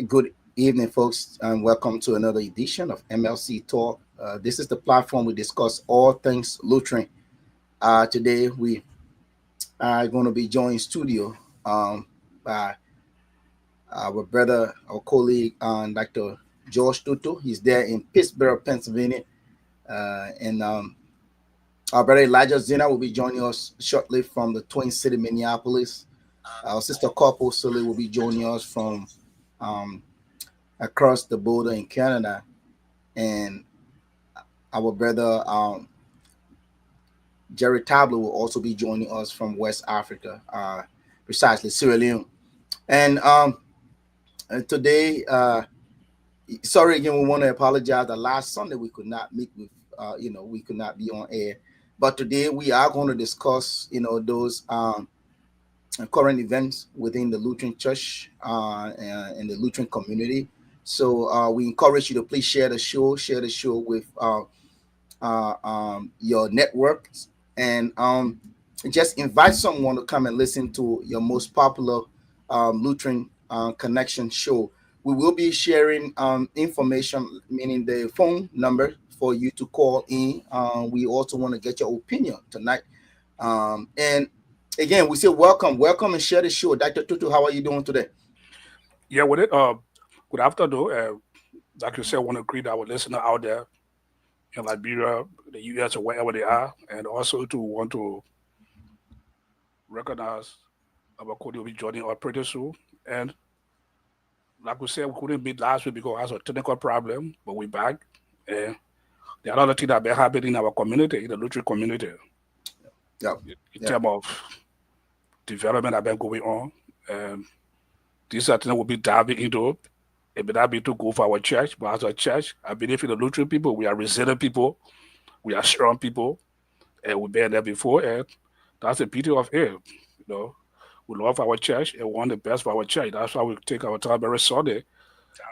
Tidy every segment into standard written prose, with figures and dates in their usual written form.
Good evening, folks, and welcome to another edition of MLC Talk. This is the platform we discuss all things Lutheran. Today, we are going to be joined in studio by our brother, our colleague, Dr. George Tutu. He's there in Pittsburgh, Pennsylvania. And Our brother Elijah Zena will be joining us shortly from the Twin City, Minneapolis. Our sister Corporal Sully will be joining us from um, across the border in Canada. And our brother Jerry Tabler will also be joining us from West Africa, precisely Sierra Leone. And today, sorry again, we want to apologize. The last Sunday we could not meet with, we could not be on air. But today we are going to discuss, those current events within the Lutheran Church and the Lutheran community. So we encourage you to please share the show with your networks, and just invite someone to come and listen to your most popular Lutheran Connection show. We will be sharing information, meaning the phone number for you to call in. We also want to get your opinion tonight. And again, we say welcome, and share the show. Dr. Tutu, how are you doing today? Yeah, with it. Good afternoon. Like you said, I want to greet our listener out there in Liberia, the U.S., or wherever they are, and also to want to recognize our Cody will be joining our pretty soon. And like we said, we couldn't meet last week because of a technical problem, but we're back. And there are other things that have been happening in our community, in the Lutheran community, Yeah, in yeah, terms of development that been going on. And these are things we'll be diving into. It may not be too good for our church, but as a church, I believe in the Lutheran people, we are resilient people, we are strong people, and we've been there before, and that's the beauty of it. You know, we love our church and want the best for our church. That's why we take our time every Sunday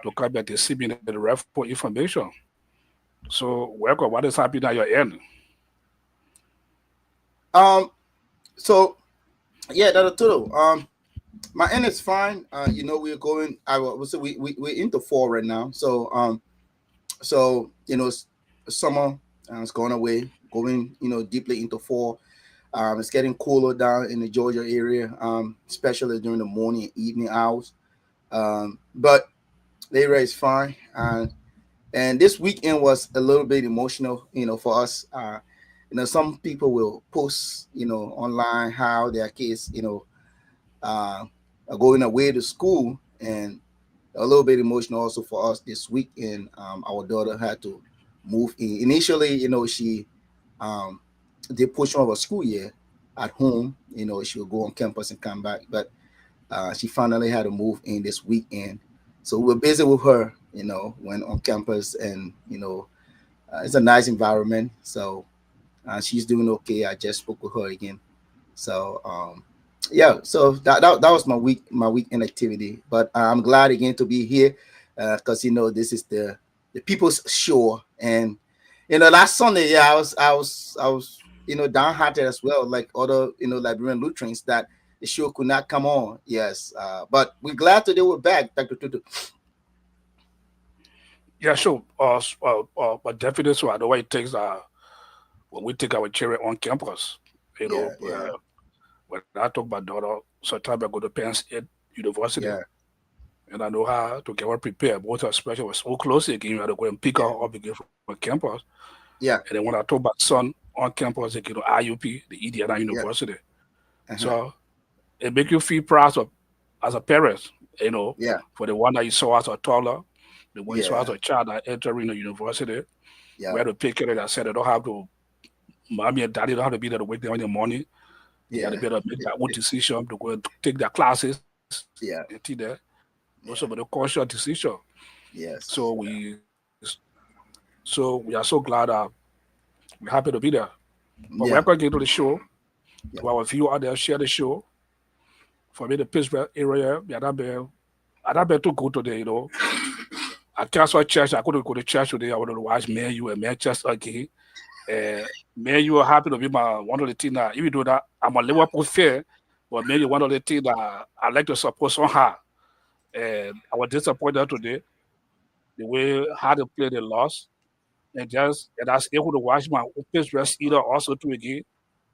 to come back to see me the ref for information. So, welcome. What is happening at your end? um so yeah, Dr. Tutu, my end is fine. We're going. I will say we're into fall right now. So summer is going away, going deeply into fall. It's getting cooler down in the Georgia area, especially during the morning and evening hours. But the area is fine. And this weekend was a little bit emotional, for us. Some people will post, online how their kids, uh, are going away to school, and a little bit emotional also for us this weekend. Our daughter had to move in. Initially, she um, did portion of her school year at home. She would go on campus and come back, but she finally had to move in this weekend. So we were busy with her, when on campus, and it's a nice environment. So she's doing okay. I just spoke with her again. So yeah, so that was my weekend activity. But I'm glad again to be here because this is the people's show. And last Sunday, yeah, I was downhearted as well, like other Liberian Lutherans, that the show could not come on. Yes, but we're glad today we're back, Dr. Tutu. Yeah, sure. But definitely, so I know what it takes when we take our children on campus. You Yeah, know, yeah, when I talk about daughter, sometimes I go to Penn State University, yeah, and I know how to get her prepared. Both especially with so close again, you have to go and pick yeah, her up again from campus. yeah, And then when I talk about son on campus, they go to IUP, the Indiana yeah, University. uh-huh, So it make you feel proud of, as a parent, yeah, for the one that you saw as a toddler, the one you saw as yeah, a child that entering the university, yeah, where to pick it, I said they don't have to, mommy and daddy don't have to be there to wake them in the morning. They got to yeah, be able to make their own decision to go and take their classes and yeah, teach there. Also, but yeah, a conscious decision. So yes, yeah, so we are so glad we're happy to be there. But we're yeah, going to get to the show. yeah, To our viewer out there, share the show. For me, the Pittsburgh area, I not been too good today. I cancel church. I couldn't go to church today. I wanted to watch Man U and Manchester again. Man U are happy to be my one of the team that, even though that I'm a Liverpool fan, but Man U one of the team that I like to support somehow. And I was disappointed today the way how they play the loss. And I was able to watch my Pittsburgh either also too again.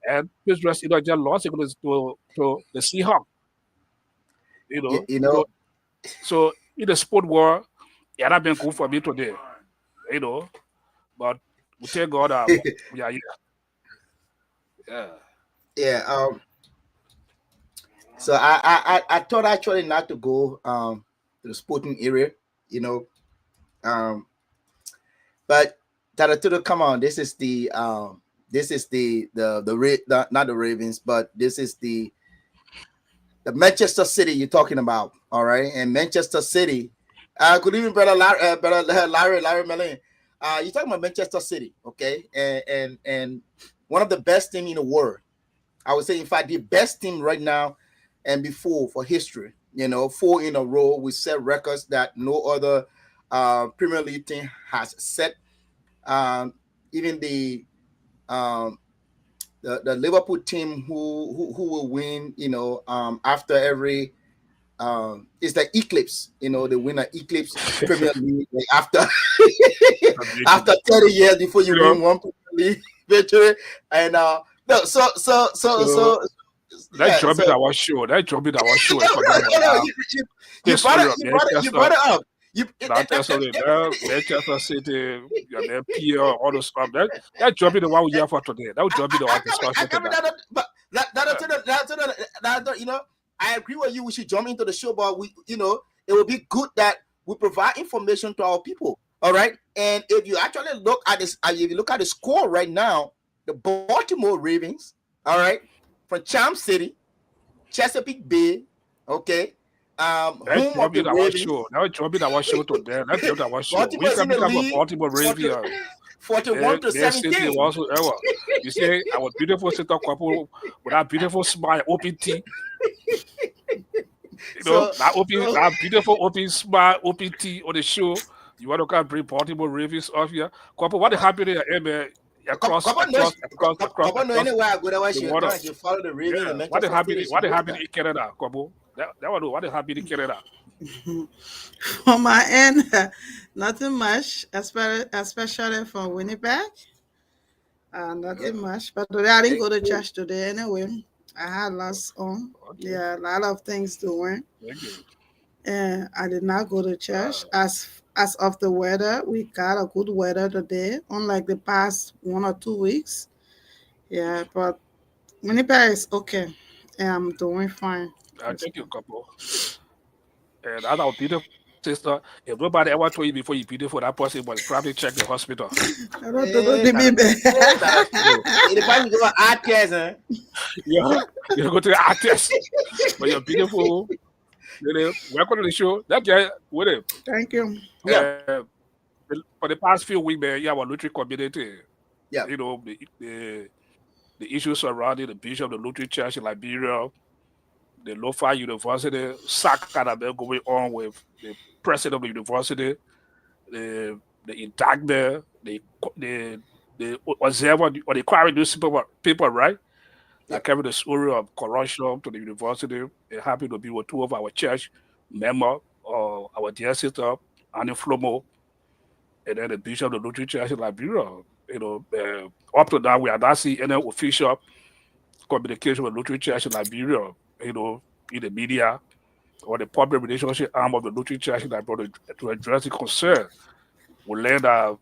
And Pittsburgh either just lost against to the Seahawks, you You, know. you know, So in the sport world, it had been good for me today, you know. But we thank God we are here. Yeah. yeah. So I thought actually not to go to the sporting area, you know. Um, but Taraturo, come on, this is the not the Ravens, but this is the Manchester City you're talking about, all right? And Manchester City, good evening, Larry Mellon. You're talking about Manchester City, okay? And one of the best team in the world. I would say, in fact, the best team right now and before for history. You know, 4 in a row. We set records that no other Premier League team has set. Um, even um, the Liverpool team who will win, you know, after every it's the Eclipse, you know, they win an Eclipse Premier League like after after 30 years before you You know, win one Premier League victory. And no, so that yeah, job so it our show. That job it our show. I forgot you know, about you history brought it, of you brought Manchester. it up. Manchester United, Manchester City, and then PR, all those stuff. That job is the one we here for today. That would job be the one I discussion come tonight. that, but Yeah. you know, I agree with you. We should jump into the show, but we, you know, it would be good that we provide information to our people. All right, and if you actually look at this, if you look at the score right now, the Baltimore Ravens, all right, from Charm City, Chesapeake Bay, okay, That home of job the is our Ravens. show. That job is our show today. That job is our show. We Baltimore is can in the become a lead, Baltimore 40, Ravens. 41 to Their city 17. also ever. You see, our beautiful city couple with that beautiful smile, OPT. You know, So, so that beautiful open smile, OPT on the show. You want to come bring Baltimore Ravens off here? Couple, what happened there, man? Across, Couple knows, across, across, across, couple know across anywhere I go. That was the you water. know, you follow the Ravens Yeah. in Manchester City. What Support happened that. in Canada, Couple? That one, what happened in Canada? On my end, nothing much, especially from Winnipeg. Yeah, Nothing much. But today I didn't thank go to you. church today anyway. I had lots on. Okay, Yeah, a lot of things doing. thank you. And I did not go to church. Uh, As of the weather, we got a good weather today, unlike the past 1 or 2 weeks. Yeah, but Winnipeg is okay. And I'm doing fine. It's thank you, Couple. And that's our beautiful sister. If nobody ever told you before you're beautiful, that person was probably check the hospital. I don't know the That baby. true. The fact we go art tears, huh? Yeah, you go to the artist, but you're beautiful. Welcome to the show. That guy, with it. Thank you. Yeah, For the past few weeks, man, yeah, our Lutheran community, yeah, you know, the issues surrounding the bishop of the Lutheran Church in Liberia, the Lofa University, saga that been going on with the president of the university, the indictment, the observer or the quarry newspaper paper, right? yeah, That carried the story of corruption to the university. It happened to be with 2 of our church member, our dear sister, Annie Flomo, and then the bishop of the Lutheran Church in Liberia. You know, up to now, we are not seeing any official communication with Lutheran Church in Liberia, you know, in the media or the public relationship arm of the Lutheran Church in Liberia to address the concern. We learned that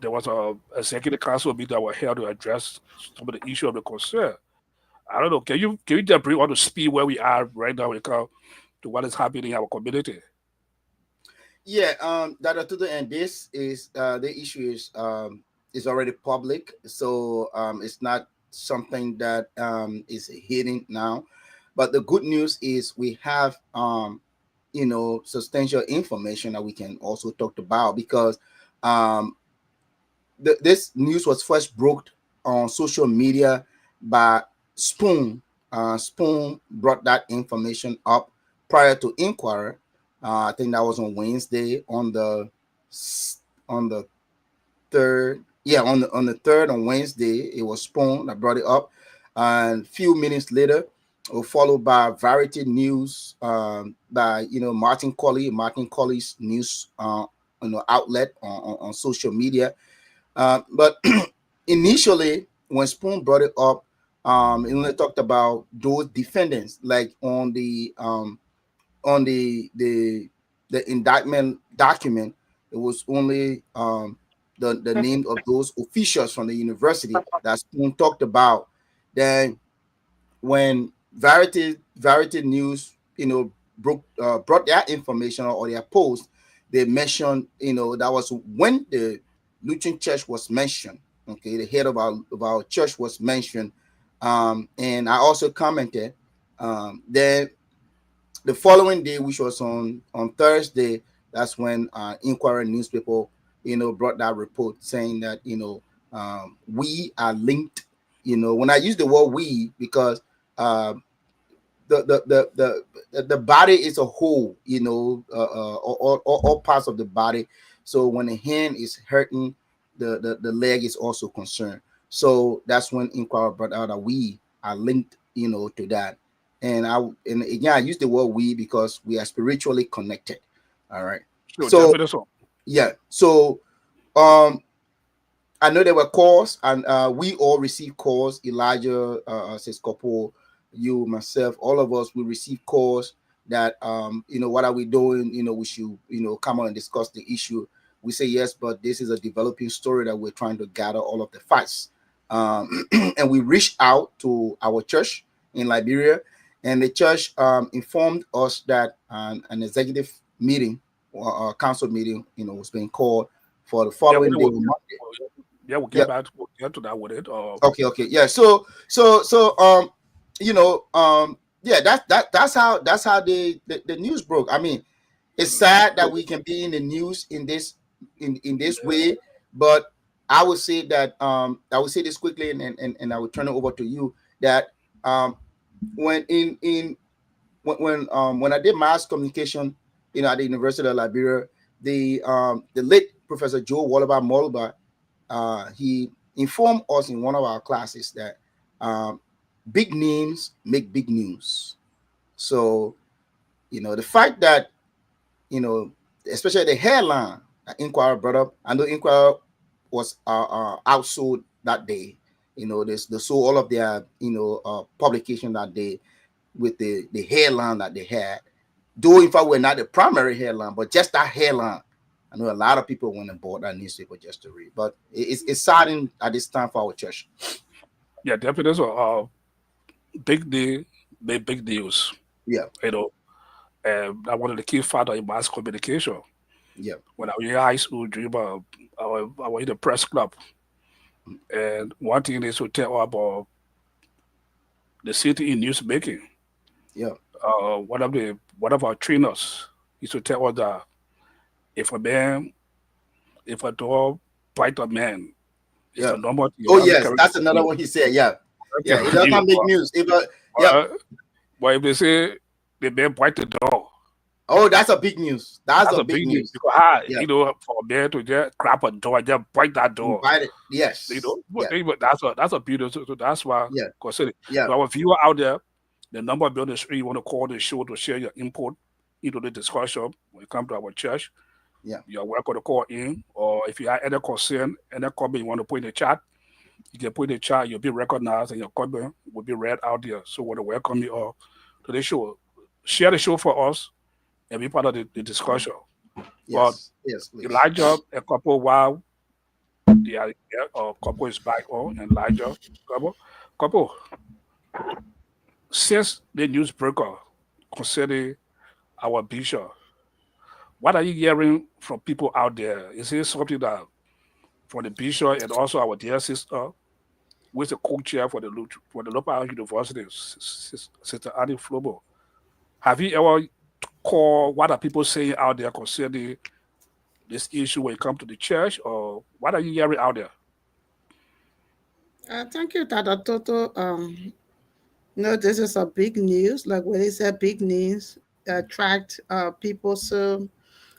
there was a executive council meeting that was held to address some of the issue of the concern. I don't know. Can you just bring on the speed where we are right now when it comes to what is happening in our community? yeah. That to the end. This is the issue is already public, so it's not something that is hidden now. But the good news is we have you know, substantial information that we can also talk about because um this news was first broke on social media by Spoon. Spoon brought that information up prior to inquiry. I think that was on Wednesday on the third. Yeah, on the third on Wednesday, it was Spoon that brought it up. And a few minutes later, followed by Variety News, by Martin Colley's news outlet on social media. But initially, when Spoon brought it up, it only talked about those defendants, like on the indictment document. It was only the name of those officials from the university that Spoon talked about. Then when Variety News, brought their information or their post, they mentioned, that was when the Lutheran Church was mentioned. Okay, the head of our church was mentioned, and I also commented. Then the following day, which was on Thursday, that's when Inquirer newspaper, brought that report saying that we are linked. When I use the word we, because the body is a whole, all parts of the body. So when the hand is hurting, the leg is also concerned. So that's when Inquirer brought out that we are linked, to that. And again, I use the word we because we are spiritually connected. All right. Sure, So definitely so. yeah. So I know there were calls, and we all received calls. Elijah says, "Couple, you, myself, all of us, we receive calls that what are we doing? We should come on and discuss the issue." We say yes, but this is a developing story that we're trying to gather all of the facts. And we reached out to our church in Liberia, and the church informed us that an executive meeting or council meeting, was being called for the following day. Yeah, we'll get back. We'll get to that with it. Okay, yeah. So, yeah, that's how the news broke. I mean, it's sad that we can be in the news in this way, but I would say that I would say this quickly, and I will turn it over to you. That when I did mass communication, at the University of Liberia, the late Professor Joe Wallaby Molba, he informed us in one of our classes that big names make big news. So, the fact that, especially the hairline that Inquirer brought up, I know Inquirer was outsold that day. They sold all of their, publication that day with the hairline that they had. Though, in fact, we're not the primary headline, but just that headline, I know a lot of people went and bought that newspaper just to read. But it's saddening at this time for our church. Yeah, definitely. So, big deal, big deals. Yeah. I wanted to key factor in mass communication. Yeah. When I was in high school, I was in the press club, and one thing they should tell about the city in news making. Yeah. One of our trainers used to tell us that if a dog bite a man, it's Yeah. a normal thing. Oh yes, that's another one he said. Yeah. Yeah. It does not make news. Yeah. But if they say the man bite the dog, oh, that's a big news. That's a big news. Because for a man to just grab a dog, just bite that dog. Bite it. Yes. But that's a beautiful. So that's why. Yeah. Consider. Yeah. So our viewer out there, the number of the street you want to call the show to share your input into the discussion when you come to our church. Yeah. You're welcome to call in, or if you have any concern, any comment you want to put in the chat, you can put in the chat. You'll be recognized, and your comment will be read out there. So we want to welcome you all to the show. Share the show for us and be part of the discussion. Yes. Yes. Please. Elijah, a couple while the couple is back on, and Elijah, couple. Since the newsbreaker concerning our bishop, what are you hearing from people out there? Is it something that for the bishop and also our dear sister, who is the co-chair for the local university, Sister Annie Flobo? Have you ever called what are people saying out there concerning this issue when it comes to the church, or what are you hearing out there? Thank you, Tata Toto. This is a big news. Like when they say big news, attract people. So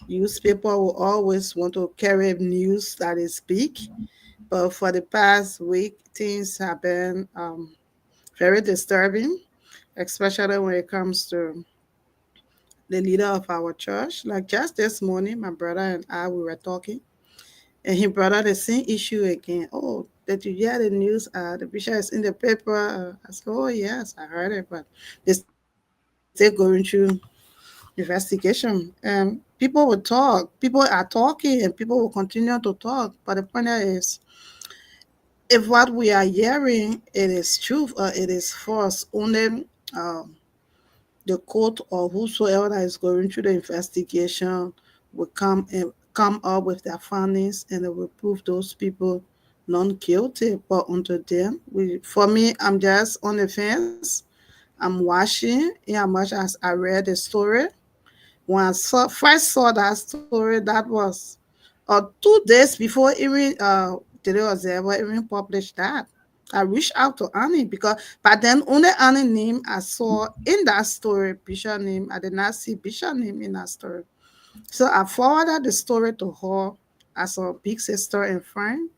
newspaper will always want to carry news that is big. But for the past week, things have been very disturbing. especially when it comes to the leader of our church. Like just this morning, my brother and I, we were talking, and he brought up the same issue again. Oh, did you hear the news? The bishop is in the paper. I said, oh, yes, I heard it, but they're still going through investigation. And people will talk. People are talking, and people will continue to talk. But the point is, if what we are hearing it is truth or it is false, only um, the court or whosoever that is going through the investigation will come up with their findings, and they will prove those people non guilty. But until then, for me, I'm just on the fence. I'm watching. In as much as I read the story, when first saw that story, that was 2 days before even today was ever even published that. I reached out to Annie because but then only Annie name I saw in that story, Bishop name. I did not see Bishop name in that story. So I forwarded the story to her as a big sister and friend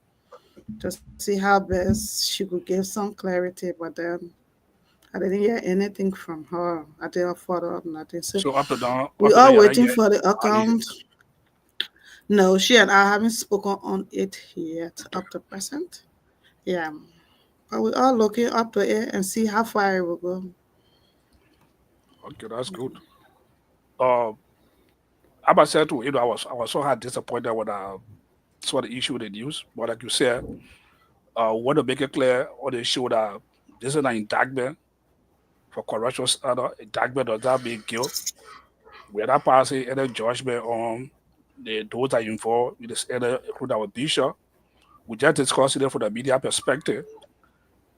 to see how best she could give some clarity. But then I didn't hear anything from her. I didn't follow up nothing. So So we up to now, are you're not waiting yet. for the Only account. No, she and I haven't spoken on it yet okay. up to present. Yeah. But we are looking up to it and see how far it will go. Okay, that's good. Uh, Abba said too, I was so hard disappointed when I saw the issue with the news. But like you said, want to make it clear on the show that this is an indictment for corruption. Indictment does not mean guilt. We are not passing any judgment on those that are involved with this, including our bishop. We just discussing it from the media perspective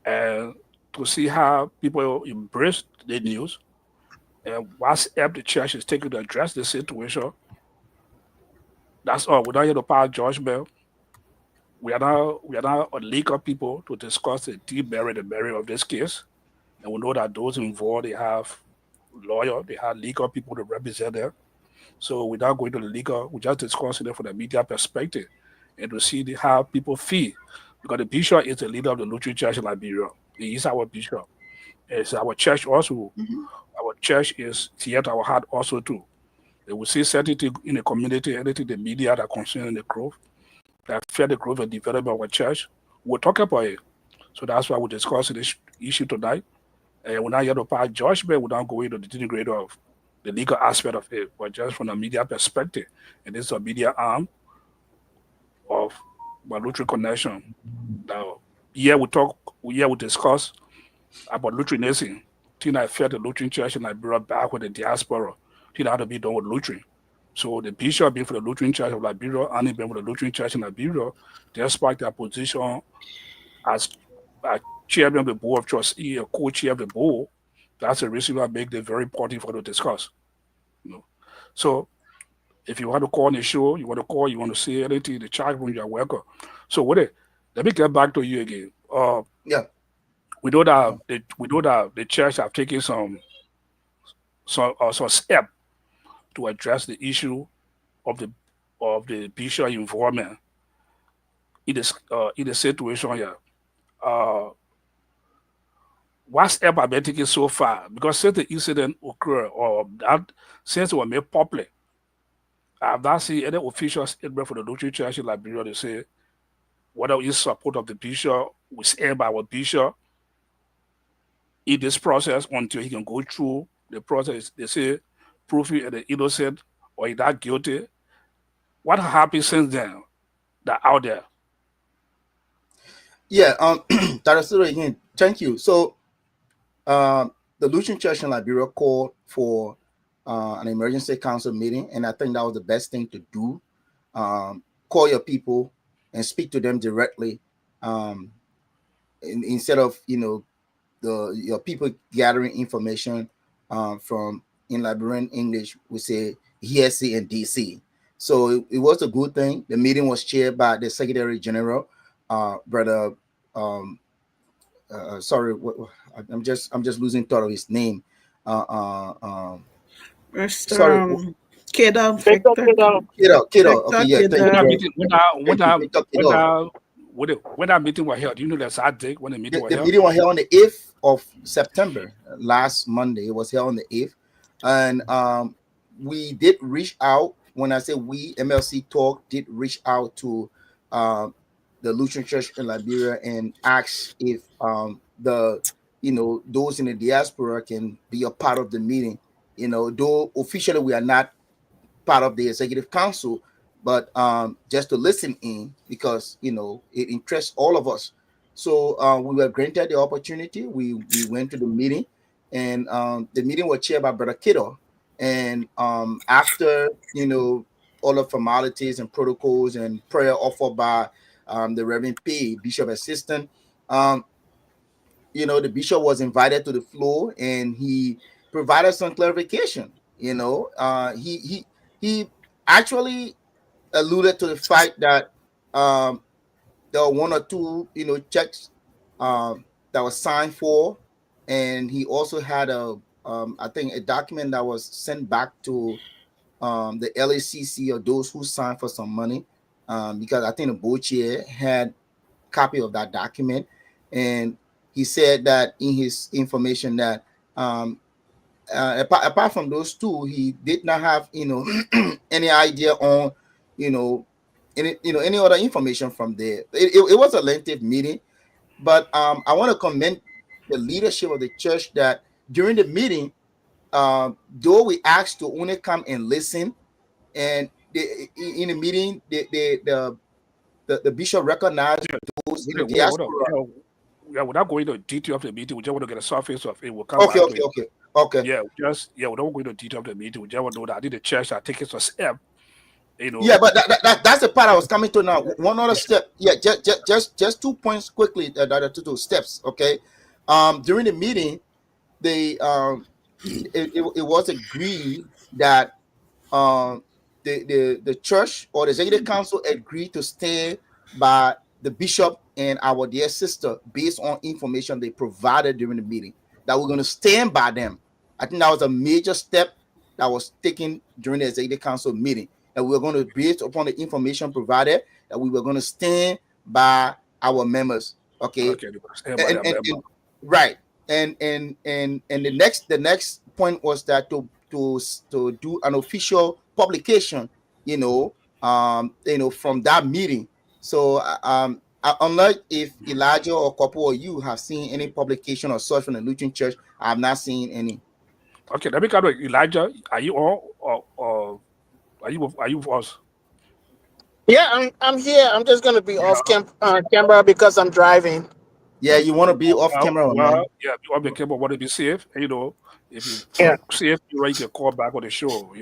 and to see how people embrace the news and what step the church is taking to address the situation. That's all. We're not here to pass judgment. We are not a legal people to discuss the deep merit and merit of this case. And we know that those involved, they have lawyer, they have legal people to represent them. So without going to the legal, we just discussing it from the media perspective and to see how people feel. Because the bishop is the leader of the Lutheran Church in Liberia. He is our bishop. It's our church also. Mhm. Our church is here to our heart also too. They will see certain things in the community, anything the media that concern the growth, that affect the growth and development of our church. We'll talk about it. So that's why we're discussing this issue tonight. And we're not here to pass judgment, we're not going to the nitty-gritty of the legal aspect of it, but just from a media perspective. And this is a media arm of Lutheran Connection. Now, we discuss about Lutheranism. Thing I felt the Lutheran Church in Liberia back with the diaspora. Thing had to be done with Lutheran. So the bishop being for the Lutheran Church of Liberia, and being for the Lutheran Church in Liberia, despite their position as a chairman of the board of trustees, a co-chair of the board, that's the reason why I make it very important for to discuss. You know. So if you want to call on the show, you want to call, you want to say anything, the chat room, you're welcome. So with it, let me get back to you again. Yeah. We know that the church have taken some step to address the issue of the bishop involvement in the situation here. Uh, what step have been taken so far? Because since the incident occurred or that since it was made public, I have not seen any official statement for the Lutheran Church in Liberia to say whether in support of the bishop, we stand by our bishop in this process until he can go through the process. They say proving the innocent or he's not guilty. What happened since then that out there? Yeah. Dr. again, thank you. So the Lutheran Church in Liberia called for an emergency council meeting, and I think that was the best thing to do. Call your people and speak to them directly, instead of your people gathering information from in Liberian English. We say hearsay and DC. So it was a good thing. The meeting was chaired by the Secretary General, brother. Sorry, I'm just losing thought of his name. Sorry, Mr. Keda Victor Victor Kiddo. Kiddo. Okay, Victor yeah, thank you, Keda. bro. Meeting, Thank you, Victor Kiddo. when when that meeting was held, do you know the exact date when the meeting was The held? meeting was held on the 8th of September, last Monday. It was held on the 8th. And we did reach out. When I say we, MLC Talk did reach out to the Lutheran Church in Liberia and ask if those in the diaspora can be a part of the meeting. Though officially we are not part of the executive council, but just to listen in, because it interests all of us. So we were granted the opportunity. We went to the meeting, and the meeting was chaired by Brother Kiddo. And after all the formalities and protocols and prayer offered by the Reverend P, Bishop Assistant, the bishop was invited to the floor, and he provided some clarification. He actually alluded to the fact that there were one or two checks that was signed for, and he also had I think a document that was sent back to the LACC, or those who signed for some money, because I think the board chair had a copy of that document. And he said that in his information that apart from those two, he did not have any idea on any other information from there. It was a lengthy meeting, but I want to commend the leadership of the church that during the meeting, though we asked to only come and listen, and in the meeting, the bishop recognized those in the diaspora. Yeah, without going into detail of the meeting, we just want to get a surface of it. We'll come Okay, back to okay, it. okay. Yeah, we don't go into detail of the meeting. We just want to know that I think the church are taking some step. Yeah, but that's the part I was coming to now. One other step. Yeah, just 2 points quickly. Two steps. Okay. During the meeting, it was agreed that the church or the executive council agreed to stand by the bishop and our dear sister based on information they provided during the meeting, that we're going to stand by them. I think that was a major step that was taken during the executive council meeting, that we were going to, based upon the information provided, that we were going to stand by our members. Okay. Right. And the next point was that to do an official publication, from that meeting. So unlike if Elijah or Couple or you have seen any publication or such from the Lutheran Church, I have not seen any. Okay, let me come to Elijah. Are you on, or are you with us? Yeah, I'm here. I'm just gonna be off camera because I'm driving. Yeah, you want to be off camera, man. Yeah, you want to be camera, want to be safe. If you safe, you can call back on the show.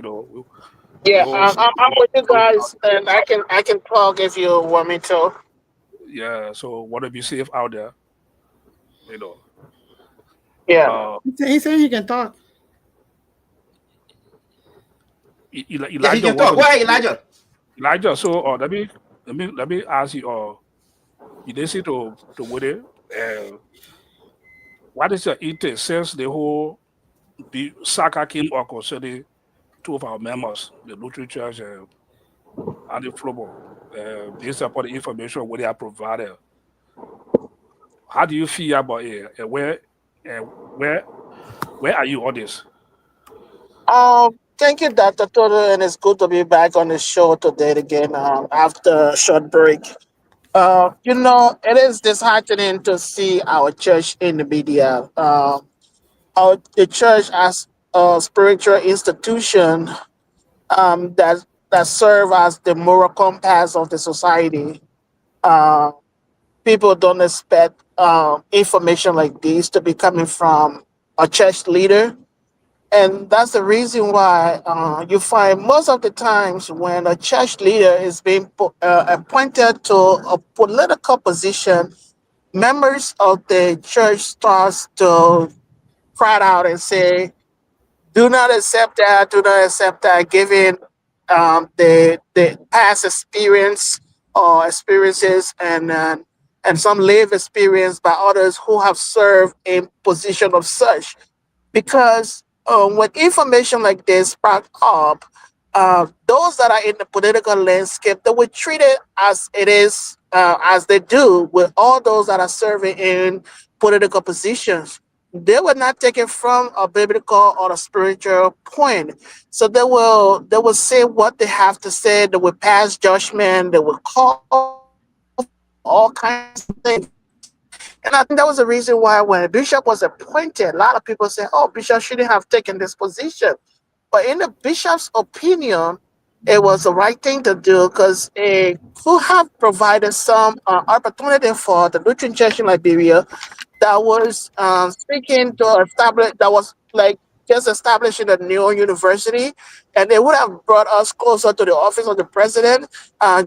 Yeah, I'm with you guys, and I can talk if you want me to. Yeah, so want to be safe out there. Yeah. He said he can talk. Elijah, yeah, he can talk. Go ahead, Elijah. Elijah, so let me ask you. You listen to Woody. What is your intake since the whole saga came up concerning two of our members, the Lutheran Church and the Flobo, based upon the information what they have provided? How do you feel about it? Where are you on this? Thank you, Dr. Toto, and it's good to be back on the show today again after a short break. It is disheartening to see our church in the media. The church as a spiritual institution that serve as the moral compass of the society. People don't expect information like this to be coming from a church leader. And that's the reason why you find most of the times when a church leader is being appointed to a political position, members of the church starts to cry out and say, do not accept that, given the past experience or experiences and some live experience by others who have served in position of such. Because when information like this spark up, those that are in the political landscape, they were treated as it is as they do with all those that are serving in political positions. They were not taken from a biblical or a spiritual point. So they will say what they have to say. They will pass judgment. They will call all kinds of things. And I think that was the reason why when Bishop was appointed, a lot of people say, "Oh, Bishop shouldn't have taken this position." But in the bishop's opinion, it was the right thing to do because it could have provided some opportunity for the Lutheran Church in Liberia that was seeking to establish, that was like just establishing a new university, and it would have brought us closer to the office of the president,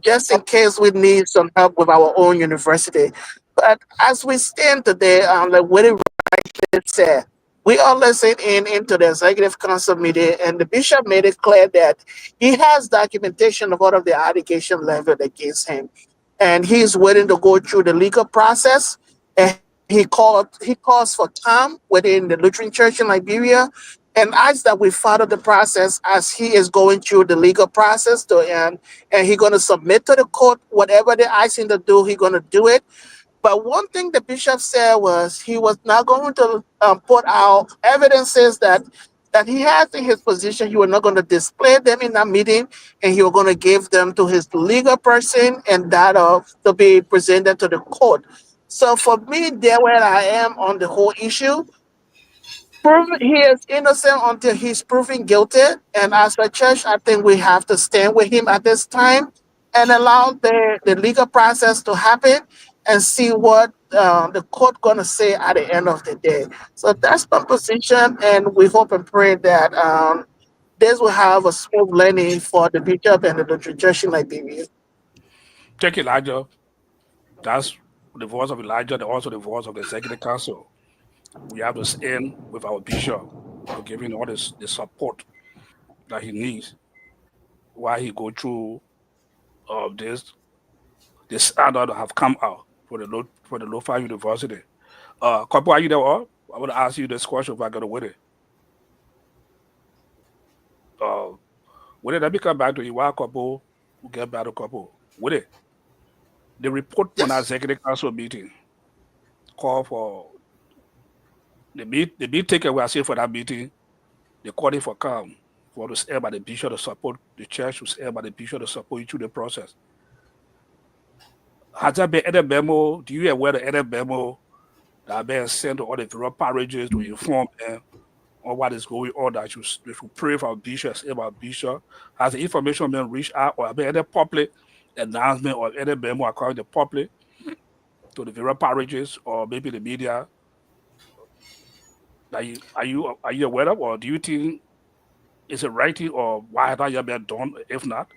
just in case we need some help with our own university. But as we stand today, like Willie Wright said, we all listened in into the executive council meeting, and the bishop made it clear that he has documentation of all of the allegation leveled against him, and he's willing to go through the legal process. And he calls for time within the Lutheran Church in Liberia, and asks that we follow the process as he is going through the legal process to end, and he's going to submit to the court whatever they ask him to do. He's going to do it. But one thing the bishop said was he was not going to put out evidences that he has in his position. He was not going to display them in that meeting, and he was going to give them to his legal person and that to be presented to the court. So for me, there where I am on the whole issue, he is innocent until he's proven guilty. And as a church, I think we have to stand with him at this time and allow the legal process to happen and see what the court gonna say at the end of the day. So that's my position, and we hope and pray that this will have a smooth landing for the bishop and the church in Liberia. Thank you, Elijah. That's the voice of Elijah, and also the voice of the executive council. We have to stand with our bishop to give him all the support that he needs while he go through this standard that have come out for the Lofa University. Couple, are you there? Or I want to ask you this question if I got to win it. Let me come back to you. Why couple? We'll get back to couple. With it. The report from the executive council meeting call for the meet takeaway I see for that meeting, they called it for calm for to say by the bishop to support the church, to say by the bishop to support you through the process. Has there been any memo? Do you aware of any memo that have been sent to all the various parishes to inform them on what is going on, that you should pray for our bishop, say about bishop? Has the information been reached out, or have there been any public announcement or any memo according to the public to the various parishes or maybe the media? Are you aware of, or do you think it's a writing, or why has that yet been done? If not,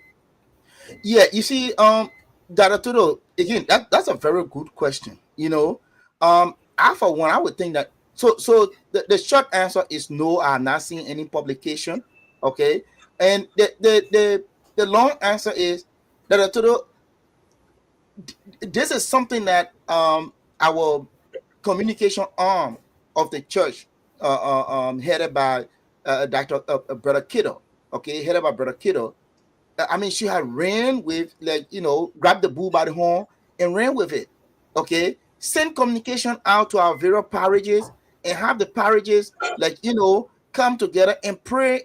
Yeah, you see, Dr. Tudo, again, that's a very good question. I for one, I would think that so the short answer is no, I'm not seeing any publication. Okay. And the long answer is that this is something that our communication arm of the church, headed by Dr. Brother Kiddo, okay, headed by Brother Kiddo. I mean, she had ran with, grabbed the bull by the horn and ran with it. Okay, send communication out to our various parishes and have the parishes, come together and pray.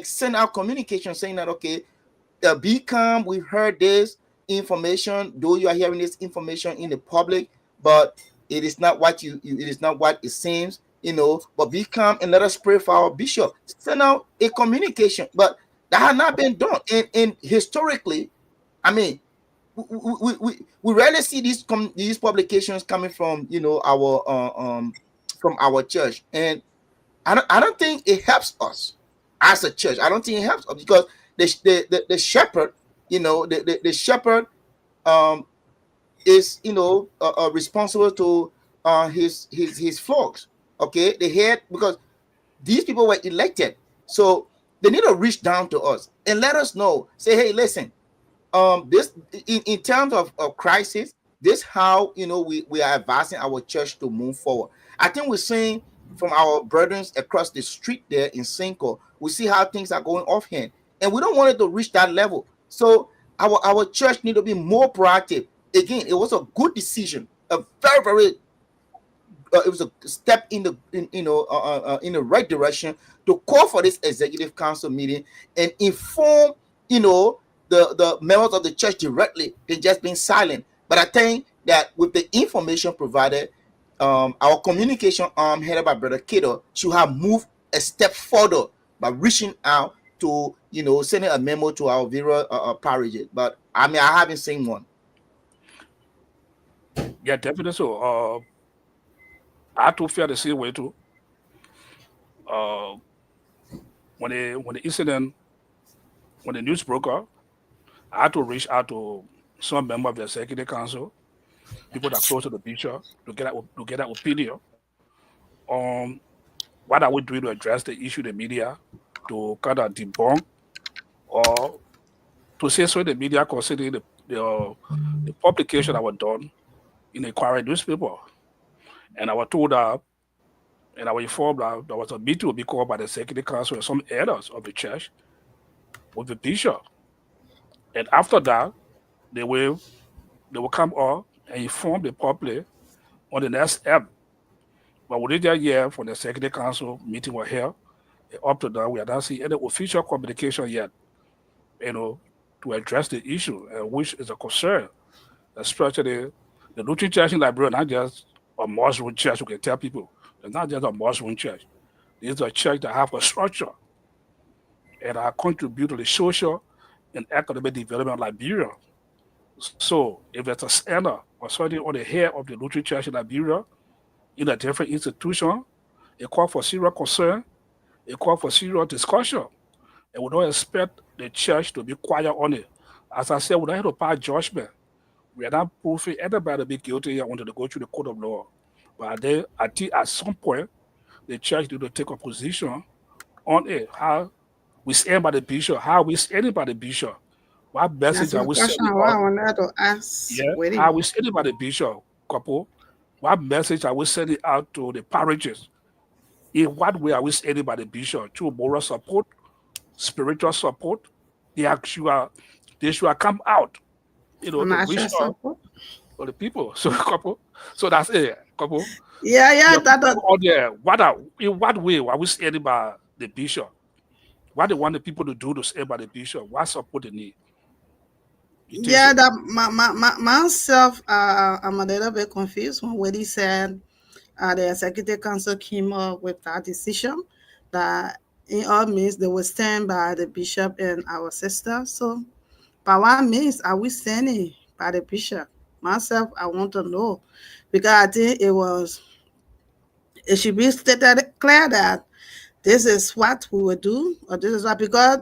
Send out communication saying that, okay, be calm. We've heard this information, though you are hearing this information in the public, but it is not what it is not what it seems. But be calm and let us pray for our bishop. Send out a communication, but that had not been done. And historically, I mean, we rarely see these publications coming from our church, and I don't think it helps us as a church. I don't think it helps us because the shepherd, the shepherd is responsible to his flocks. Okay, the head, because these people were elected, so they need to reach down to us and let us know. Say, hey, listen, this in terms of crisis, this how we are advising our church to move forward. I think we're seeing from our brethren across the street there in Cinco, we see how things are going offhand, and we don't want it to reach that level. So our church need to be more proactive. again, it was a good decision, a very, very, it was a step in the, in the right direction to call for this executive council meeting and inform, the members of the church directly. They just been silent. But I think that with the information provided, our communication arm headed by Brother Kiddo should have moved a step further by reaching out to, sending a memo to our various parishes. But I mean, I haven't seen one. Yeah, definitely so. I too feel the same way too. When the incident, when the news broke out, I had to reach out to some member of the executive council, people that are close to the bishop, to get that opinion on what are we doing to address the issue in the media, to kind of debunk or to say so in the media considering the publication that was done in the Inquirer newspaper. And I was told that, and I was informed that there was a meeting to be called by the executive council and some elders of the church with the bishop. And after that, they will come up and inform the public on the next step. But we didn't hear from the executive council meeting was here. Up to now, we are not seeing any official communication yet, to address the issue, which is a concern, especially the Lutheran Church in Liberia, not just a Muslim church. We can tell people it's not just a Muslim church. It's a church that have a structure and contribute to the social and economic development of Liberia. So if there's a scandal or something on the head of the Lutheran Church in Liberia, in a different institution, it call for serious concern, it call for serious discussion. And we don't expect the church to be quiet on it. As I said, we don't have to pass judgment. We are not proving anybody to be guilty and wanted to go through the court of law. But I think at some point, the church need to take a position on it. How we stand by the bishop, how we stand by the bishop. What message are we sending I out? wanted to ask. Yeah, how we standing by the bishop, couple? What message are we sending out to the parishes? In what way are we standing by the bishop? Through moral support, spiritual support? They should come out, the bishop or the people. So, couple. So that's it, couple. Yeah. In what way are we standing by the bishop? What they want the people to do to stand by the bishop? What support they need? Yeah, that myself, I'm a little bit confused when he said the executive council came up with that decision that in all means they will stand by the bishop and our sister. So, by what means are we standing by the bishop? Myself, I want to know because I think it should be stated clear that this is what we will do, or this is what, because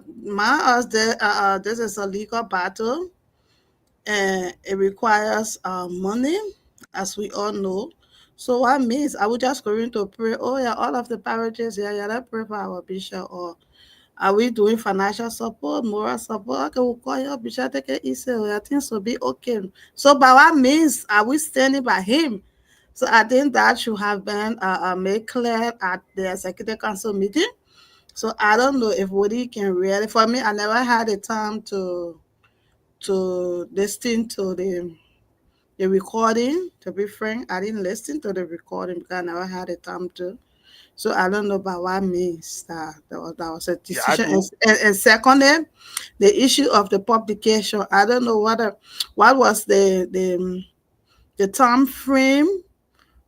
this is a legal battle. And it requires money, as we all know. So what means are we just going to pray? Oh yeah, all of the parishes, let's pray for our bishop. Or are we doing financial support, moral support? Okay, we'll call your bishop, take it easy. I think so be okay. So by what means are we standing by him? So I think that should have been made clear at the executive council meeting. So I don't know if Woody can really. For me, I never had the time to listen to the recording. To be frank, I didn't listen to the recording because I never had the time to. So I don't know about what means that was a decision. And secondly, the issue of the publication. I don't know what was the time frame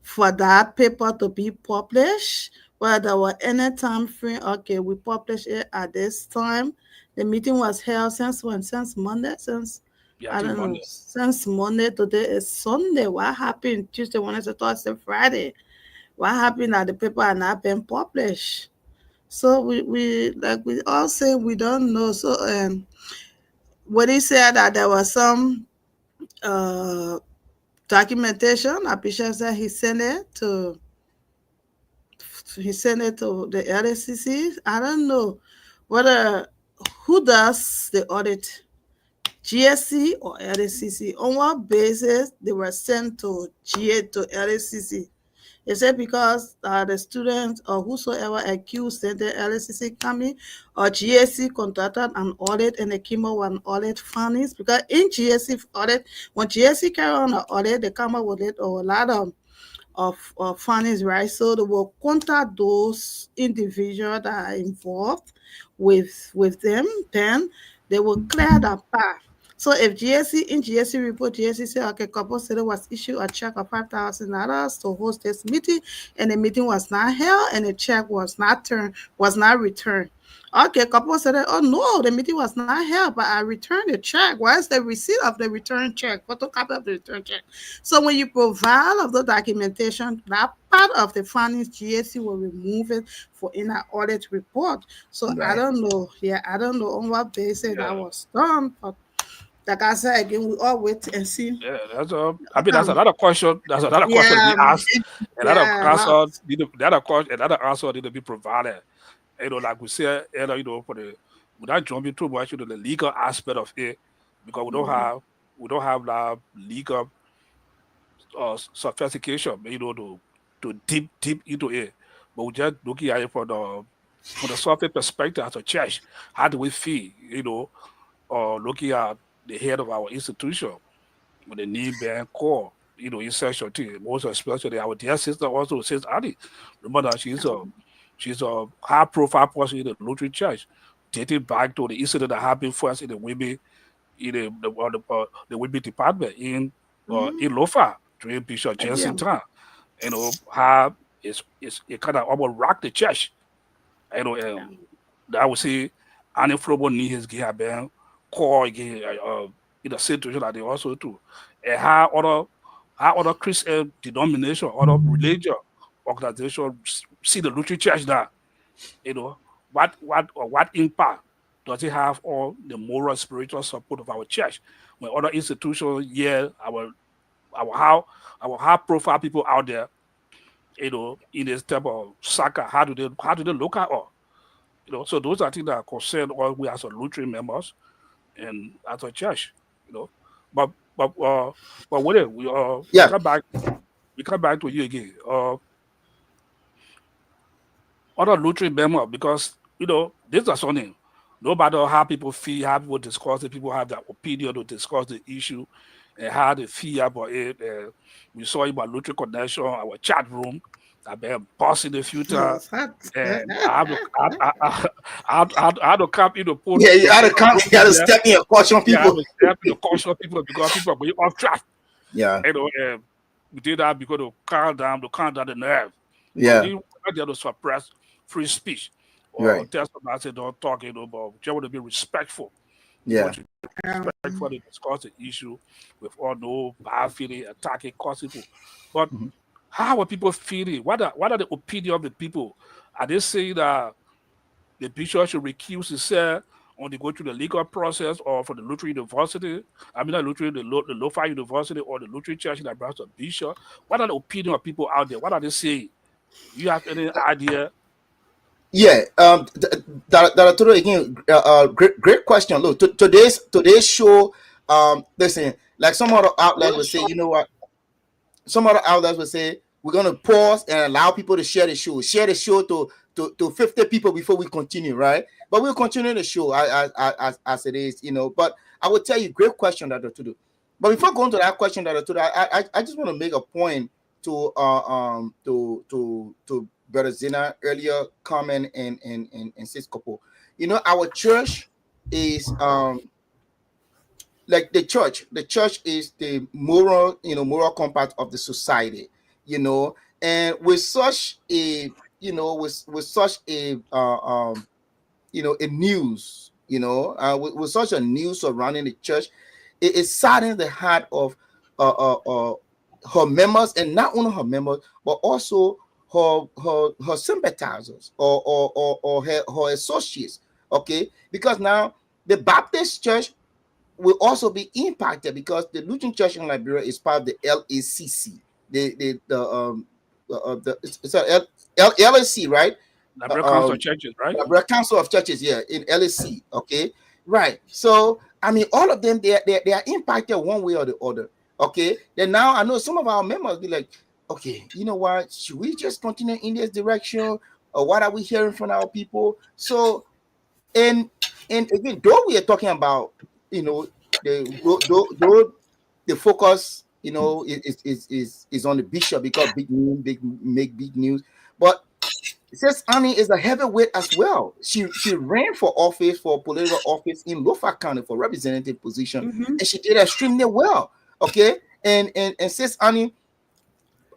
for that paper to be published. Whether there was any time frame. Okay, we publish it at this time. The meeting was held since when? Since Monday? I don't know. Since Monday, today is Sunday. What happened Tuesday, Wednesday, Thursday, Friday? What happened that the paper had not been published? So we all say we don't know. So when he said that there was some documentation, Bishop said he sent it to the LACC. I don't know who does the audit, GSC or LACC. On what basis they were sent to LACC? Is it because the students or whosoever accused that the LSCC coming or GSC conducted an audit and they came up with an audit findings? Because in GSC audit, when GSC carry on an audit, they come up with it or a lot of findings, right? So they will contact those individuals that are involved with them, then they will clear the path. So if GSC report, GSC say, okay, couple said it was issued a check of $5,000 to host this meeting, and the meeting was not held, and the check was not returned. Okay, couple said, oh no, the meeting was not held, but I returned the check. Where's the receipt of the return check? Photocopy of the return check. So when you provide all of the documentation, that part of the findings, GSC will remove it for in our audit report. So I Right. don't know. Yeah, I don't know on what basis that Yeah. was done. But like I said again, we all wait and see. Yeah, that's a. I mean, that's another question. That's another question to Yeah, be asked. Another yeah, answer need to, another question. Another answer need to be provided. You know, like we said earlier, you know, without jumping too much into the legal aspect of it, because we don't have that legal sophistication, you know, to deep into it. But we just looking at it from the surface perspective as a church. How do we feel, you know, or looking at the head of our institution with the need being core, you know, essential to it. Most especially our dear sister also says Annie. Remember that she's a high profile person in the Lutheran Church, dating back to the incident that happened first in the women in the women department in Lofa during Bishop Jensen yeah. time. You know, how it kind of almost rocked the church. You know, I would say Annie Flobo need his gear band core again in the situation that they also do. And how other Christian denomination, other religious organizations see the Lutheran Church that, you know, what impact does it have on the moral spiritual support of our church when other institutions our high profile people out there, you know, in this type of soccer, how do they look at us? You know, so those are things that concern all we as a Lutheran members and as a church, you know. But with it, we Yeah. come back to you again. Other Lutheran members, because you know, this is something. No matter how people feel, how people discuss it, people have their opinion to discuss the issue and how they feel about it. We saw it by Lutheran Connection, our chat room, that been bossing the future. Yes, that- And I had to come in the post. Yeah, you had to step in and caution Yeah, I people. was there to caution people because people are going off track. Yeah, You know, we did that because to calm down the nerve. yeah, We not there to suppress free speech or right. tell somebody say don't talk, you know, but we just want to be respectful. We Yeah, want to be respectful to discuss the issue with all no bad feeling, attacking, causing people. But Mhm. how are people feeling? What are the opinion of the people? Are they saying that the bishop should recuse himself or they go through the legal process or for the Lutheran University, I mean not Lutheran, the Lofa University or the Lutheran Church that brings a bishop? What are the opinion of people out there? What are they saying? Do you have any idea? yeah. That again. Great question. Look, today's show. Listen, like some other outlets would say, you know what? Some other outlets would say we're gonna pause and allow people to share the show. Share the show to 50 people before we continue, right? But we'll continue the show as it is, you know. But I will tell you, great question, Dr. Tudu. But before going to that question, Dr. Tudu, I just want to make a point to Brother Zina earlier comment and Sis Kopo. You know, our church is like the church is the moral compass of the society, you know, and with such a with such a a news, with such a news surrounding the church, it saddens the heart of her members, and not only her members but also her sympathizers or her associates, okay, because now the Baptist church will also be impacted because the Lutheran Church in Liberia is part of the LACC. It's a LAC, right? Liberal Council of Churches, right? Liberal Council of Churches, yeah, in LAC. Okay, right. So I mean, all of them they are impacted one way or the other. Okay. Then now I know some of our members be like, okay, you know what? Should we just continue in this direction, or what are we hearing from our people? So, and again, though we are talking about, you know, though the focus, you know, is on the bishop because big news, make big news, but Sis Annie is a heavyweight as well. She ran for office, for political office in Lofa County for representative position, Mm-hmm. and she did extremely well. Okay, and Sis Annie,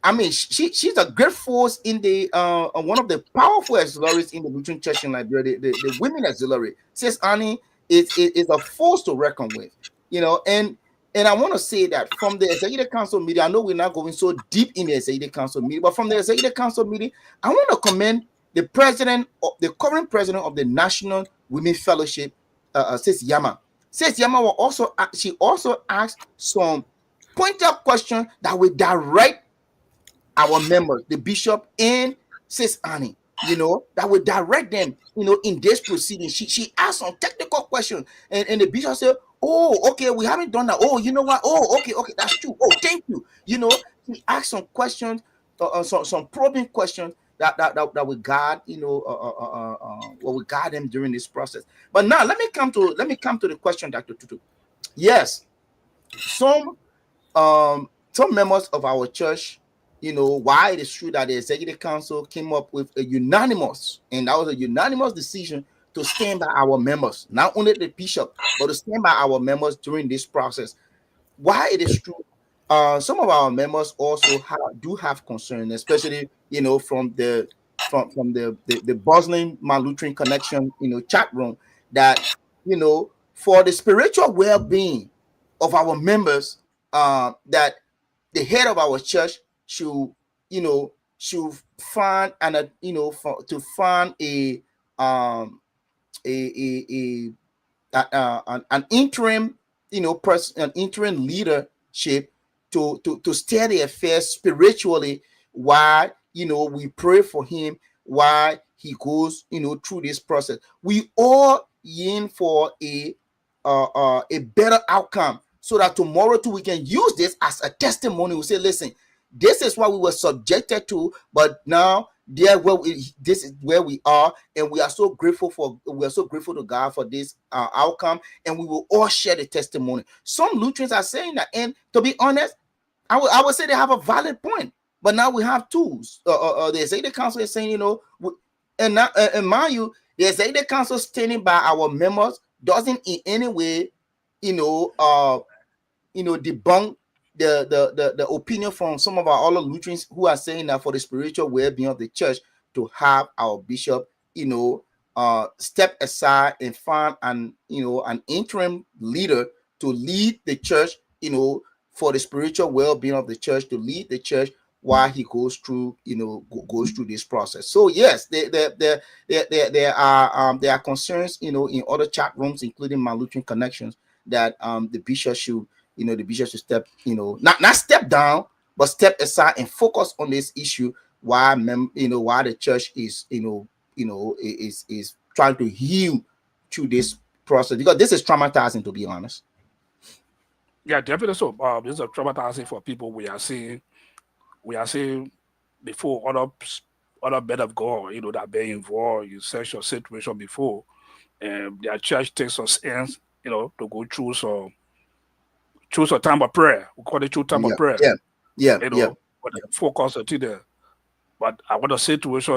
I mean, she's a great force in the one of the powerful auxiliaries in the Lutheran Church in Liberia, the women auxiliary. Sis Annie is a force to reckon with, you know, and I want to say that from the Executive Council meeting, I know we're not going so deep in the Executive Council meeting, but from the Executive Council meeting, I want to commend the current president of the National Women Fellowship, Sis Yama. Sis Yama she also asked some point-up questions that will direct our members, the bishop and Sis Annie, you know, that will direct them, you know, in this proceeding. She asked some technical questions, and the bishop said, oh, okay, we haven't done that. Oh, you know what? Oh, okay, that's true. Oh, thank you. You know, he asked some questions, some probing questions that will guide, you know, what will guide them during this process. But now let me come to the question, Dr. Tutu. Yes, some members of our church, you know, why it is true that the Executive Council came up with a unanimous decision to stand by our members, not only the bishop, but to stand by our members during this process. Why it is true, some of our members also do have concern, especially, you know, from the Bustling Lutheran Connection, you know, chat room, that, you know, for the spiritual well-being of our members, that the head of our church should find to find an interim, you know, an interim leadership to steer the affairs spiritually, while, you know, we pray for him while he goes, you know, through this process. We all yearn for a better outcome, so that tomorrow too we can use this as a testimony. We say, listen, this is what we were subjected to, but now this is where we are, and we are so grateful to God for this outcome, and we will all share the testimony. Some Lutherans are saying that, and to be honest, I would say they have a valid point. But now we have tools. The Executive Council is saying, you know, and mind you, the Executive Council standing by our members doesn't in any way, debunk the opinion from some of our other Lutherans who are saying that for the spiritual well-being of the church, to have our bishop, step aside and find an interim leader to lead the church, for the spiritual well-being of the church, to lead the church while he goes through this process. So yes, there are concerns, in other chat rooms, including my Lutheran Connections, that the bishop should step, not step down, but step aside and focus on this issue while the church is is trying to heal through this process, because this is traumatizing, to be honest. Yeah, definitely so. This is traumatizing for people. We are seeing before other men of God, that been involved in such a situation before, and their church takes some stance, to go through some time of prayer. We call it true time of prayer. Yeah. But focus until there. But I want to say to us,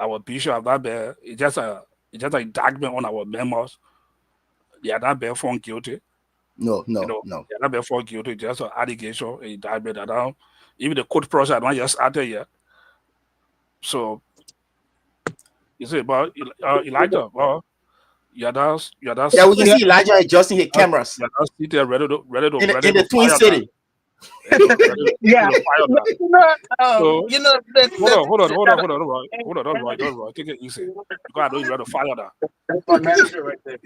our bishop of that bear, it's just an indictment on our members. They are not being found guilty. No. They are not being found guilty. Just an allegation, an indictment. And even the court process not just started yet. So you see, but Elijah, well, we can see Elijah adjusting his cameras. You're not sitting there ready to in the Twin City. Yeah. Hold on. Take it easy. Because I know you're ready to fire that. That's my manager right there.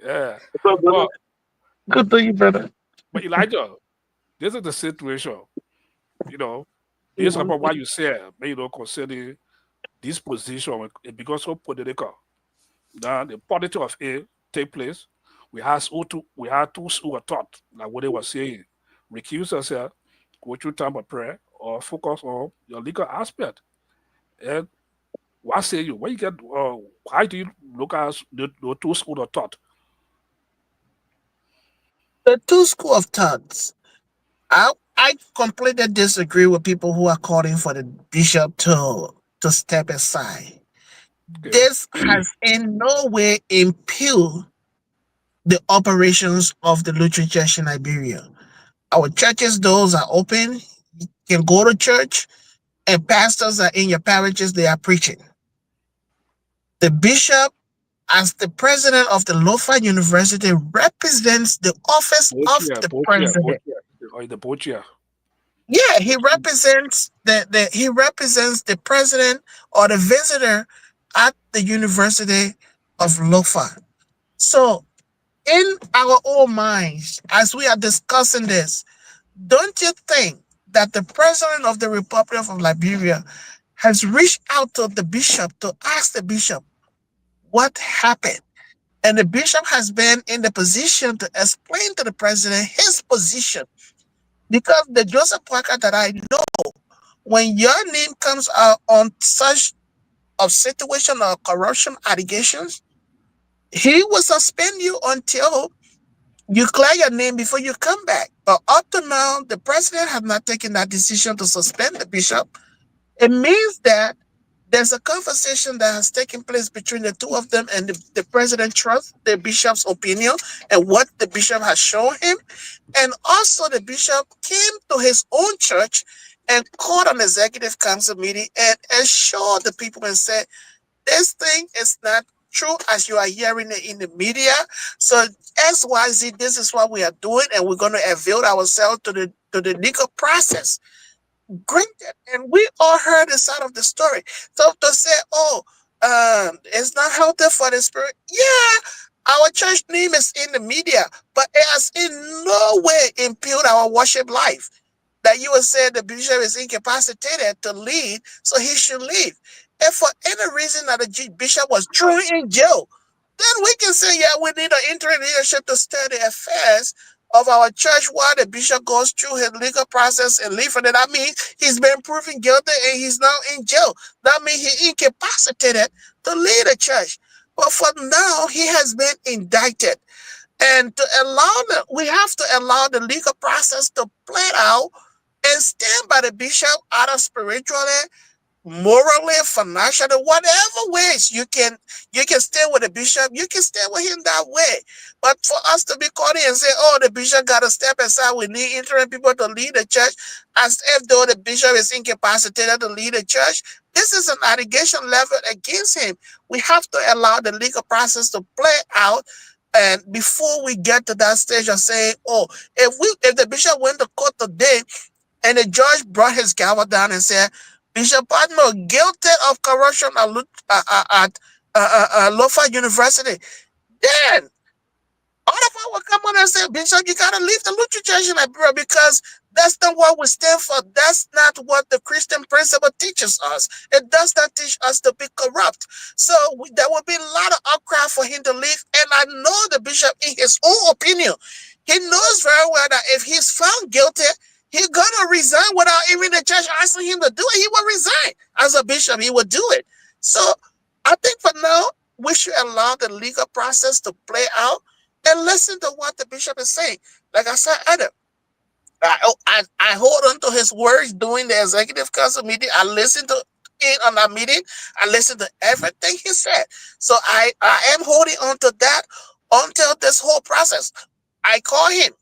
Yeah. Good thing, brother. But Elijah, this is the situation. Based upon what you said, concerning this position, it becomes so political. Now the politics of it take place. We had two who were taught, like what they were saying, recuse ourselves, go through time of prayer or focus on your legal aspect. And what say you? When you get, why do you look at the two school of thought? The two school of thoughts. I completely disagree with people who are calling for the bishop to step aside. Okay. This has in no way impede the operations of the Lutheran Church in Liberia. Our churches, those are open. You can go to church, and pastors are in your parishes, they are preaching. The bishop, as the president of the Lofa University, represents the office of Bochia, the Bochia, president. Bochia, or the Bochia. Yeah, he represents the president or the visitor at the University of Lofa. So in our own minds, as we are discussing this, don't you think that the president of the Republic of Liberia has reached out to the bishop to ask the bishop what happened? And the bishop has been in the position to explain to the president his position. Because the Joseph Parker that I know, when your name comes out on such of situation or corruption allegations, he will suspend you until you clear your name before you come back. But up to now, the president has not taken that decision to suspend the bishop. It means that there's a conversation that has taken place between the two of them, and the president trusts the bishop's opinion and what the bishop has shown him. And also, the bishop came to his own church and called an executive council meeting and assured the people and said, this thing is not true as you are hearing it in the media. So XYZ, this is what we are doing, and we're going to avail ourselves to the legal process. Granted, and we all heard the side of the story. So to say, oh, it's not healthy for the spirit. Yeah, our church name is in the media, but it has in no way impeded our worship life. That you would say the bishop is incapacitated to lead, so he should leave. If for any reason that the bishop was thrown in jail, then we can say, yeah, we need an interim leadership to steer the affairs of our church while the bishop goes through his legal process and leave. And that means he's been proven guilty and he's now in jail. That means he's incapacitated to lead the church. But for now, he has been indicted. And we have to allow the legal process to play out and stand by the bishop out of spiritually, morally, financially, whatever ways you can stay with the bishop, you can stay with him that way. But for us to be caught and say, oh, the bishop got to step aside, we need interim people to lead the church, as if though the bishop is incapacitated to lead the church, this is an allegation leveled against him. We have to allow the legal process to play out. And before we get to that stage of saying, oh, if the bishop went to court today and the judge brought his gavel down and said, Bishop Padmo guilty of corruption at Lofa University, then all of us will come on and say, Bishop, you got to leave the Lutheran Church in Liberia because that's not what we stand for. That's not what the Christian principle teaches us. It does not teach us to be corrupt. So there will be a lot of outcry for him to leave. And I know the bishop, in his own opinion, he knows very well that if he's found guilty, he's going to resign without even the church asking him to do it. He will resign. As a bishop, he will do it. So I think for now, we should allow the legal process to play out and listen to what the bishop is saying. Like I said, Adam, I hold on to his words during the executive council meeting. I listened to it on that meeting. I listened to everything he said. So I am holding on to that until this whole process. I call him.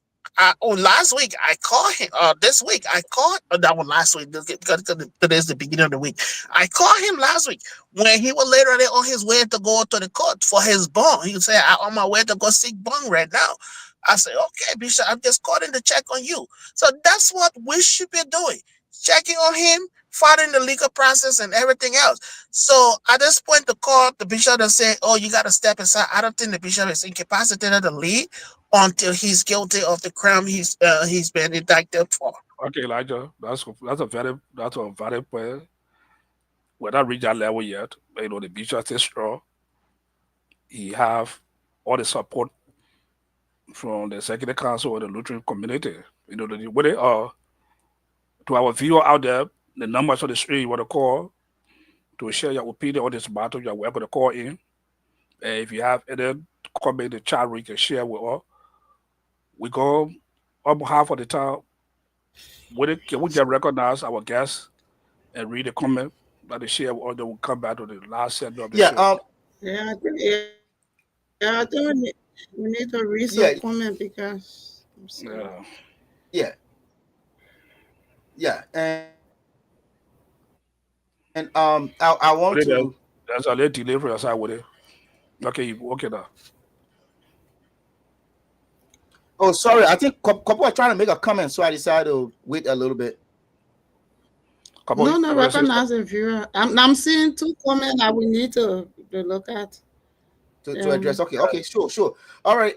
Last week I called him. This week I called. That was last week because today's the beginning of the week. I called him last week when he was later on his way to go to the court for his bond. He said, "I'm on my way to go seek bond right now." I said, "Okay, Bishop, I'm just calling to check on you." So that's what we should be doing: checking on him, following the legal process, and everything else. So at this point, to call the bishop and say, "Oh, you got to step aside," I don't think the bishop is incapacitated to lead until he's guilty of the crime he's been indicted for. Okay, Elijah, that's a valid point. We're not reached that level yet. The bishop is strong. He have all the support from the executive council or the Lutheran community. The way they are, to our viewer out there, the numbers on the screen you want to call to share your opinion on this matter. You're welcome to call in. If you have any comment in the chat room, you can share with us. We go on behalf of the time. Can we just recognize our guests and read the comment that they share, or they will come back to the last segment of the show? Yeah, I think we need to read some comment because. And I want to. There's a little delay for your side with it. Okay now. Oh, sorry. I think couple are trying to make a comment, so I decided to wait a little bit. No, recognize the viewer. I'm seeing 2 comments that we need to look at. To address. Okay, sure. All right.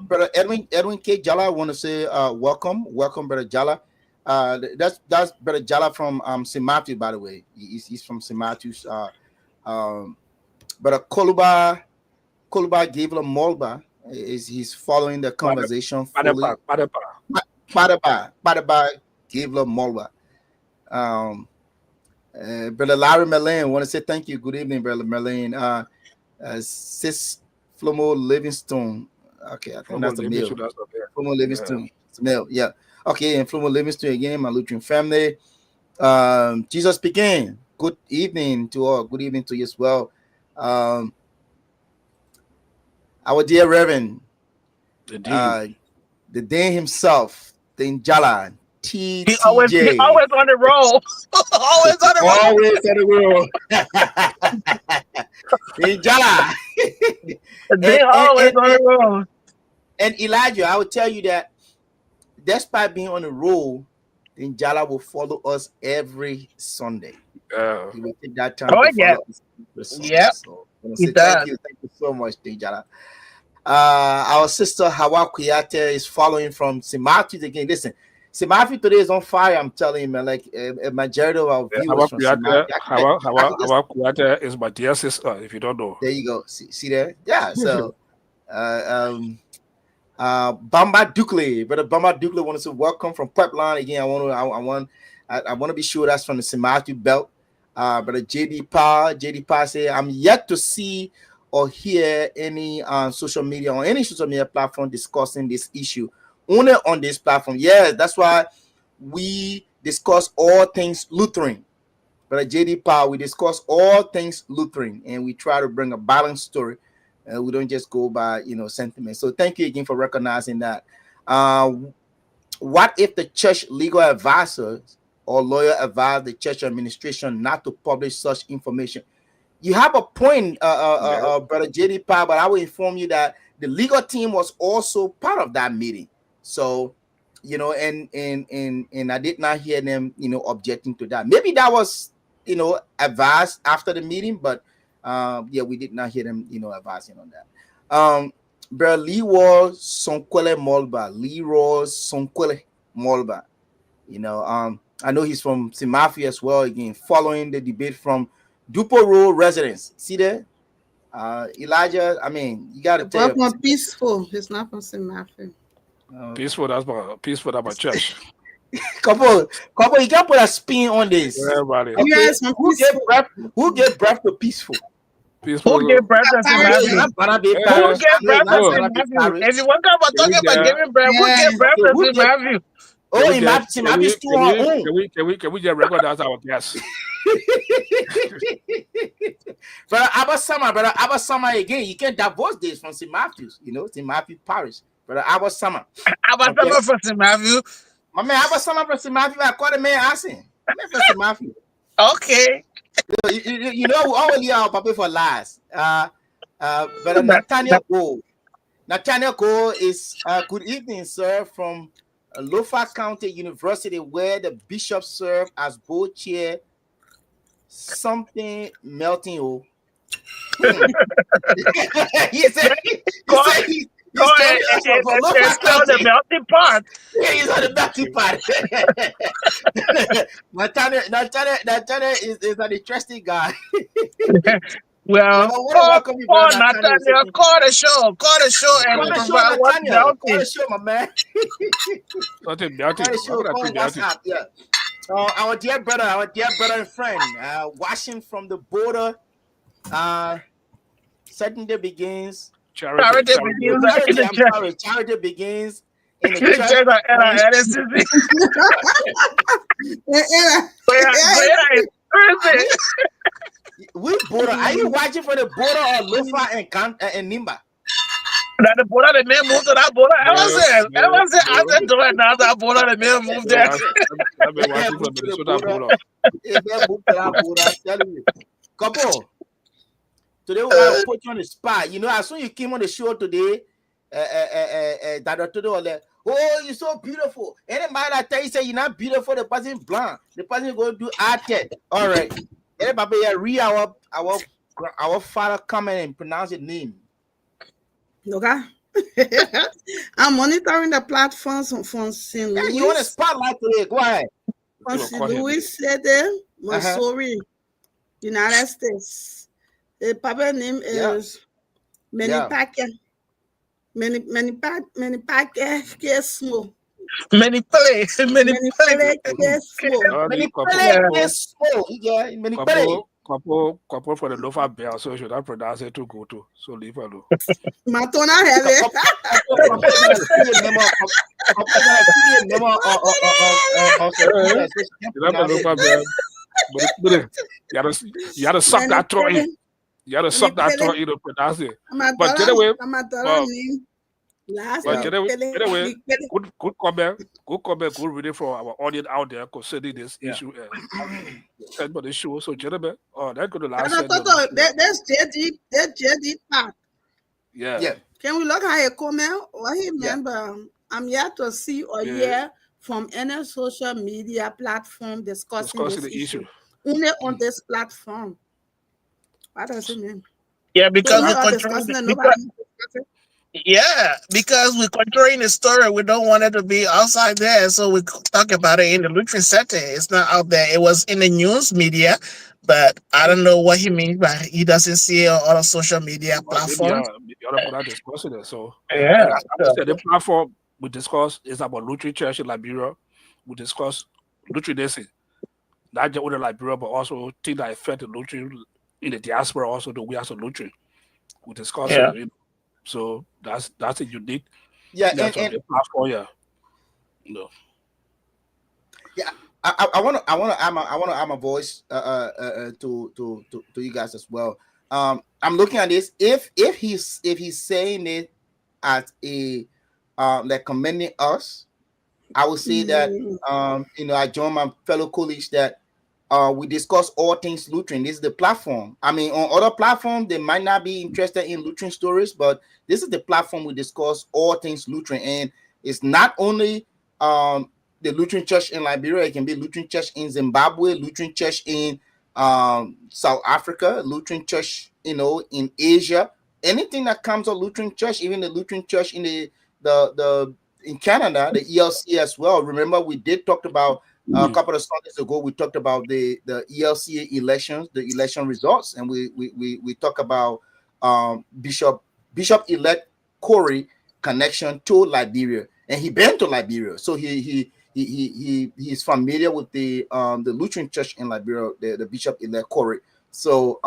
Brother Edwin K. Jala, I want to say welcome, Brother Jala. That's Brother Jala from St. Matthew, by the way. He's from St. Matthew's. Brother Koluba Gavela Molba he's following the conversation fully. Padaba Gavela Molba. Brother Larry Merlin, want to say thank you. Good evening, Brother Merlin. Sis Flomo Livingstone. Okay, I think that's the male. Flomo Livingstone. It's male, yeah. Okay, and Flomo Livingstone again, my Lutheran family. Jesus begin. Good evening to all. Good evening to you as well. Our dear Reverend, the Dane himself, Dane Jala, TTJ. He always on the roll. Always on the roll. Dane Jala. They always on the roll. And Elijah, I will tell you that despite being on the roll, Dane Jala will follow us every Sunday. He will take that time. Yeah. Yeah. So, thank you so much, Dane Jala. Our sister Hawa Kuyate is following from St. Matthews again. Listen, St. Matthew today is on fire. I'm telling you, man. Like a majority of our viewers from St. Matthew. Hawa Kuyate is my dear sister. If you don't know, there you go. See there? Yeah. So, Bamba Dukle, brother Bamba Dukle, wants to welcome from Pipeline again. I want to be sure that's from the St. Matthew belt. Brother JD Pa say, I'm yet to see or hear any social media on any social media platform discussing this issue. Only on this platform. Yes, that's why we discuss all things Lutheran. Brother JD Pa, we discuss all things Lutheran, and we try to bring a balanced story. We don't just go by sentiment. So thank you again for recognizing that. What if the church legal advisors or lawyer advise the church administration not to publish such information? You have a point, Brother JD Pa, but I will inform you that the legal team was also part of that meeting. So, and I did not hear them, objecting to that. Maybe that was, advised after the meeting, but we did not hear them, advising on that. Brother Leroy Sonkwele Molba. I know he's from St. Matthew as well, again, following the debate from Dupo Road residents. See there? Elijah, I mean, you got to tell more peaceful. It's not from St. Matthew. Peaceful, that's my church. Couple, you can't put a spin on this. Everybody. Okay. Yes, who gave breath to peaceful? Peaceful. Who gave breath to St. Matthew? Who gave breath to St. Matthew? If you want to talk about giving breath, who gave breath to St. Matthew? Oh, St. Matthew's too hard. Can we just recognize our guests? Brother Abba Sama again. You can't divorce this from St. Matthew's, St. Matthew Parish. Brother Abba Sama. Abba Sama from St. Matthew. My man Abba Sama from St. Matthew. I called the man asking. I'm from St. Matthew. Okay. We always our papa for last. Brother Nathaniel Go. Nathaniel Go is good evening, sir, from Lofa County University, where the bishop served as board chair. Something melting. He said the melting pot. Yeah, he's on the melting pot. Nathaniel is an interesting guy. Well, I want to call, welcome you, call brother Nathaniel. Nathaniel, call the show, and Call the show, provide what Nathaniel. Call doubting. the show, my man. Something Call Beatty. the Why show. would I Call do on Beatty? WhatsApp. Yeah. Our dear brother and friend, watching from the border. Saturday begins. Charity begins in the church. Charity begins in the In the church. church of NISCC. Greater is Thursday. We border. Are you watching for the border or Lofa and Nimba? That the border, the man moved to that border. Ever since after doing now, that border, the man moved there. I've been watching from Minnesota border. I'm telling you. Couple. Today we're gonna put you on the spot. You know, as soon as you came on the show today, that today was like, oh, you're so beautiful. Anybody that tell you say you're not beautiful, the person blind. The person going to do art. All right. Everybody read our father comment and pronounce his name. Okay. I'm monitoring the platforms from St. Louis. You want a spotlight today? Go ahead. From St. Louis City, Missouri, United States. The Papa name is Menipake. Menipake Kesmo. Manipulate. Couple for the Lofa Bell, so should I pronounce it to go to? So leave alone. Matona Hele. You gotta suck that throat in. You gotta suck that throat in to pronounce it. But get away. Anyway, good comment, good reading for our audience out there concerning this issue. But the show, so gentlemen, that's good. That's JD part. Yeah. Can we look at a comment? What he remember? I'm yet to see or hear from any social media platform discussing this issue. Only on this platform. What does it mean? Yeah, because we're controlling the story. We don't want it to be outside there, so we talk about it in the Lutheran setting. It's not out there. It was in the news media, but I don't know what he means by he doesn't see it on other social media platforms. So the platform we discuss is about Lutheran Church in Liberia. We discuss Lutheranism, not just in Liberia, but also things that affect the Lutheran in the diaspora. Also, we as a Lutheran, we discuss it. You know? So that's a unique. And platform. I want to add my voice to you guys as well. I'm looking at this. If he's saying it as a like commending us, I would say that I join my fellow colleagues that we discuss all things Lutheran. This is the platform. I mean, on other platforms they might not be interested in Lutheran stories, but this is the platform we discuss all things Lutheran, and it's not only the Lutheran Church in Liberia. It can be Lutheran Church in Zimbabwe, Lutheran Church in South Africa, Lutheran Church, in Asia. Anything that comes of Lutheran Church, even the Lutheran Church in in Canada, the ELC as well. Remember, we did talk about a couple of Sundays ago. We talked about the ELC elections, the election results, and we talk about Bishop-elect Corey connection to Liberia, and he been to Liberia, so he's familiar with the Lutheran Church in Liberia, the Bishop-elect Corey. So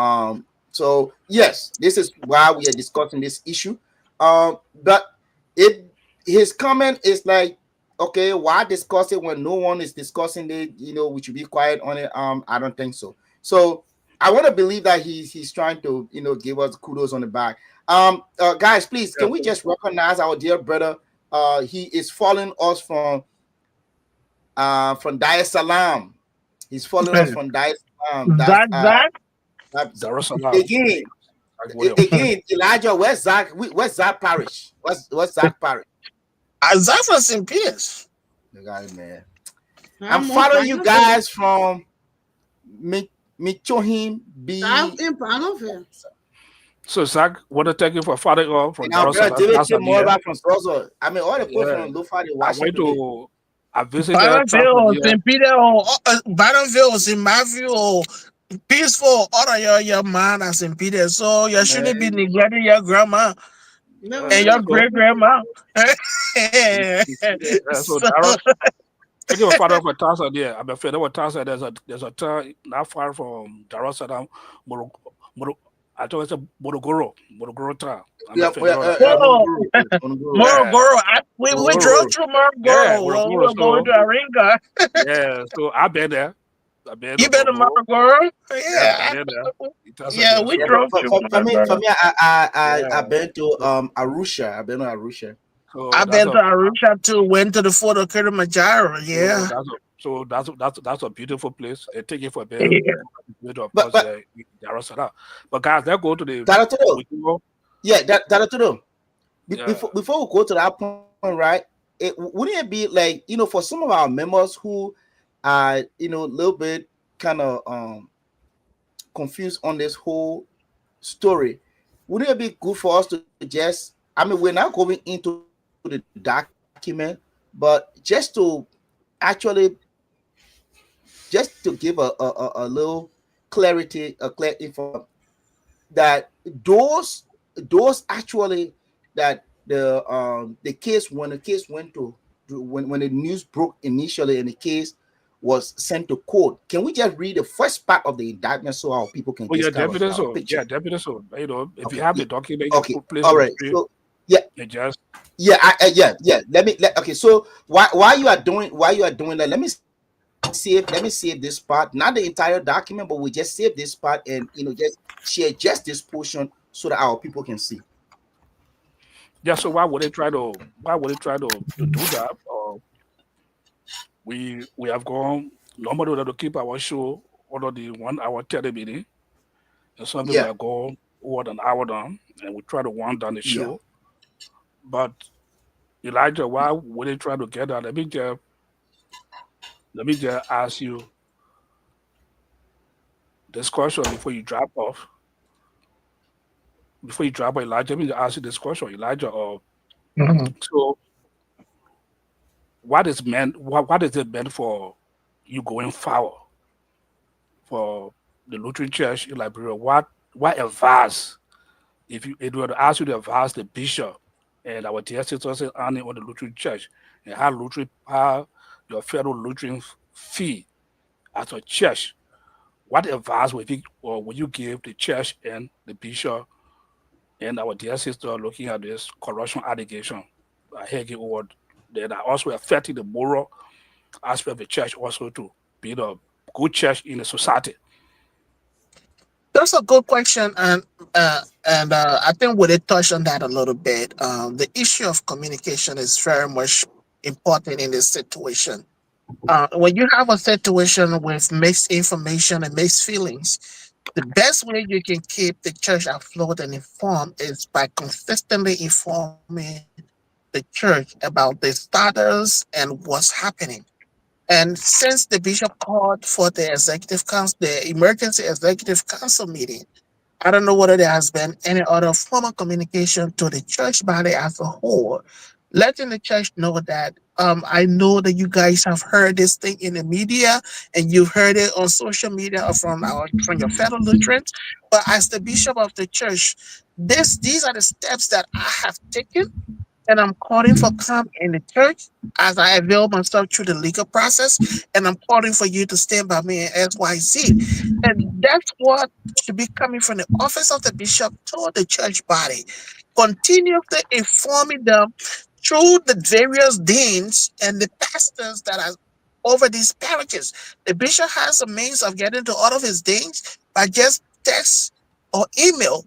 yes, this is why we are discussing this issue. But his comment is like, okay, why discuss it when no one is discussing it? We should be quiet on it. I don't think so. So I want to believe that he's trying to give us kudos on the back. Guys, please, can we just recognize our dear brother? He is following us from Dar es Salaam. He's following us from Dar es Salaam. Again, Elijah, where's Zach? Where's Zach Parish? What's Zach Parish? Zach from St. Peter's. The guy, man. I'm following you guys from Michohim B. So Zach, want to thank you for following up from Dar es Salaam. More about from Sozo. I mean, all the people from Lofa, they watching. I visited St. Peter or Bonneville or St. Matthew or peaceful. All of your man has been Peter. So you shouldn't be Man, neglecting your grandma Never and your mind. so great grandma. so So, Dara, speaking of father of a thousand, yeah, I'm afraid of a thousand. There's a town not far from Darussalam, Moro, Moro, I thought it's a Morogoro town. I'm Yeah, afraid yeah, of that area. oh, Monoguru, yes, Monoguru. Yeah, Morogoro. We drove Morogoro. through Yeah, Morogoro when we Morogoro. were going to So Aringa. yeah, so I've been there. I've been to You been to Morogoro. Morogoro? Yeah, Yeah. I've been there. It doesn't Yeah, there. we Yeah, So drove through for Morogoro. me, yeah, I've been to so, Arusha. I've been to Arusha. so I've been to Arusha too. Went to the fort of Kilimanjaro. so Yeah. that's a beautiful place. And thank you for being Yeah. of But us Darussalam. But guys, let's go to the Taratoro, Ujimo. yeah, Taratoro. Yeah. Before we go to that point, right? Wouldn't it be like, for some of our members who are, a little bit kind of confused on this whole story, wouldn't it be good for us to just, I mean, we're not going into the document, but actually just to give a little clarity, a clear info that those actually, that the case, when the case went to, when the news broke initially and the case was sent to court, can we just read the first part of the indictment so our people can Oh yeah, just kind of definitely have a so. picture? Yeah, definitely so. If you Okay, have yeah, the document, you okay, put place all on the right. screen So yeah, and just yeah, okay, so while you are doing that, let me save this part, not the entire document, but we just save this part, and just share just this portion so that our people can see. yeah. So why would they try to do that? We have gone normally we have to keep our show under the 1 hour 30 minute, and some people Yeah, are going over an hour down, and we try to wind down the yeah. show. But Elijah, why would they try to get that? Let me just ask you this question before you drop off. Before you drop off, Elijah, let me just ask you this question, Elijah. Mhm. So what is it meant for you going forward for the Lutheran Church in Liberia? What advice, if we were to ask you to advise the bishop and our dear sisters and Annie on the Lutheran Church, and how your fellow Lutheran feel as a church, what advice would you give the church and the bishop and our dear sister looking at this corruption allegation hanging over that are also affecting the moral aspect of the church also to be the good church in the society? That's a good question, and I think we did touch on that a little bit. The issue of communication is very much important in this situation. When you have a situation with mixed information and mixed feelings, the best way you can keep the church afloat and informed is by consistently informing the church about the status and what's happening. And since the bishop called for the executive council, the emergency executive council meeting, I don't know whether there has been any other form of communication to the church body as a whole, letting the church know that I know that you guys have heard this thing in the media and you've heard it on social media or from your fellow Lutherans. But as the bishop of the church, these are the steps that I have taken, and I'm calling for calm in the church as I avail myself through the legal process, and I'm calling for you to stand by me in XYZ. And that's what should be coming from the office of the bishop to the church body, continuously informing them through the various deans and the pastors that are over these parishes. The bishop has a means of getting to all of his deans by just text or email,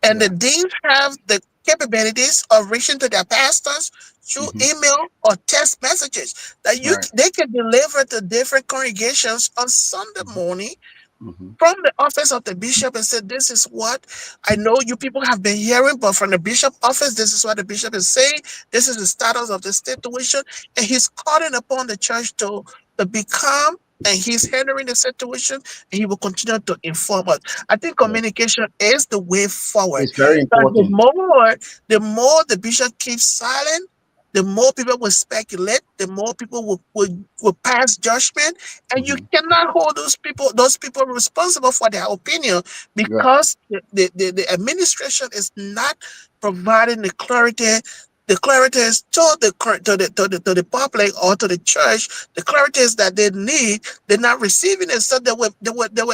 and the Yeah. deans have the capabilities of reaching to their pastors through Hmm. email or text messages that Right. they can deliver to different congregations on Sunday morning Hmm. from the office of the bishop and said, this is what I know you people have been hearing, but from the bishop office, this is what the bishop is saying. This is the status of the situation. And he's calling upon the church to be calm, and he's handling the situation, and he will continue to inform us. I think Yes. communication is the way forward. It's very But important. the more the bishop keeps silent, the more people will speculate, the more people will pass judgment, and you Mhm. cannot hold those people responsible for their opinion, Right. because the administration is not providing the clarity is to the public or to the church, the clarity is that they need. They're not receiving it, so they will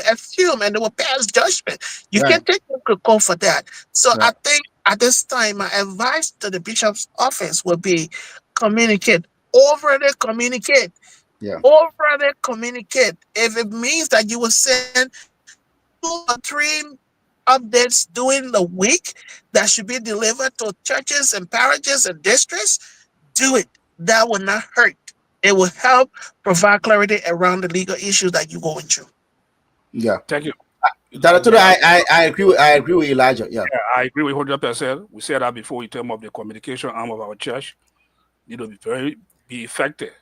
assume and they will pass judgment. You Right. can take them to court for that. So I Right. think at this time, my advice to the bishop's office would be communicate, overly communicate, Yeah. overly communicate. If it means that you will send 2 or 3 updates during the week that should be delivered to churches and parishes and districts, do it. That will not hurt. It will help provide clarity around the legal issues that you're going through. Yeah. Thank you, Dr. Tudo, Elijah. I agree with Elijah. Yeah. Yeah, I agree with 100%. We said that before in terms of the communication arm of our church. Need to be effective.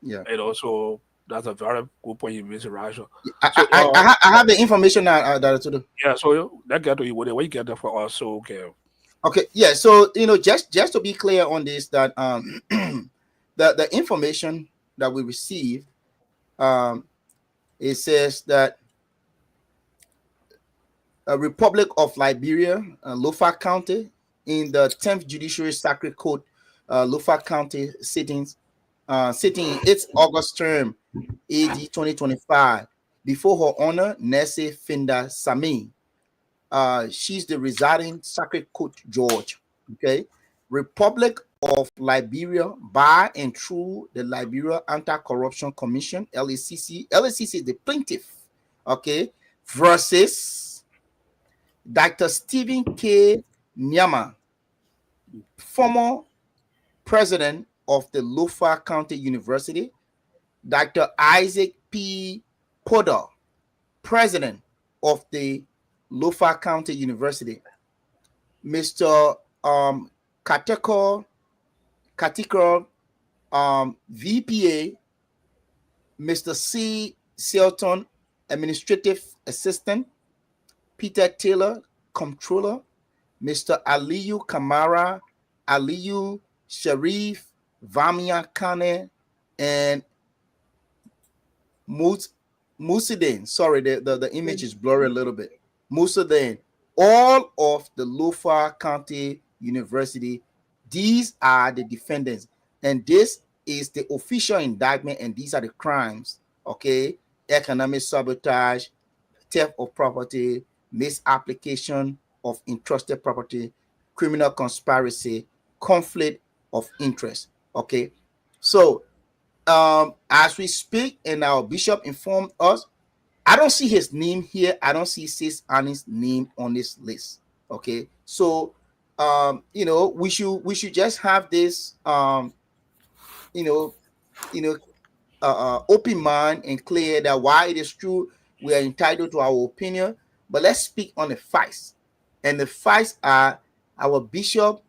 Yeah. And also, that's a very good point you raised, Elijah. I, So, I, I, I have the information now, Dr. Tudo. yeah, so that get to you, where you get that for us. So, okay. Okay. Yeah. So just to be clear on this, that the information that we receive, it says that Republic of Liberia, Lofa County, in the 10th Judiciary Sacred Court, Lofa County sitting in its August term, AD 2025, before Her Honor Nessie Finda Sami. She's the residing Sacred Court Judge. Okay, Republic of Liberia, by and through the Liberia Anti-Corruption Commission, LACC. LACC is the plaintiff. Okay, versus Dr. Stephen K. Nyama, former president of the Lofa County University, Dr. Isaac P. Potter, president of the Lofa County University, Mr. Katikor, VPA, Mr. C. Selton, administrative assistant, Peter Taylor, comptroller, Mr. Aliyu Kamara, Aliyu Sharif, Vamia Kane, and Musidin. Sorry, the image is blurry a little bit. Musidin, all of the Lofa County University. These are the defendants, and this is the official indictment, and these are the crimes. Okay, economic sabotage, theft of property, misapplication of entrusted property, criminal conspiracy, conflict of interest. Okay, so as we speak, and our bishop informed us, I don't see his name here. I don't see Sis Annie's name on this list. Okay, so we should just have this you know open mind and clear that while it is true we are entitled to our opinion, but let's speak on the facts. And the facts are our bishop,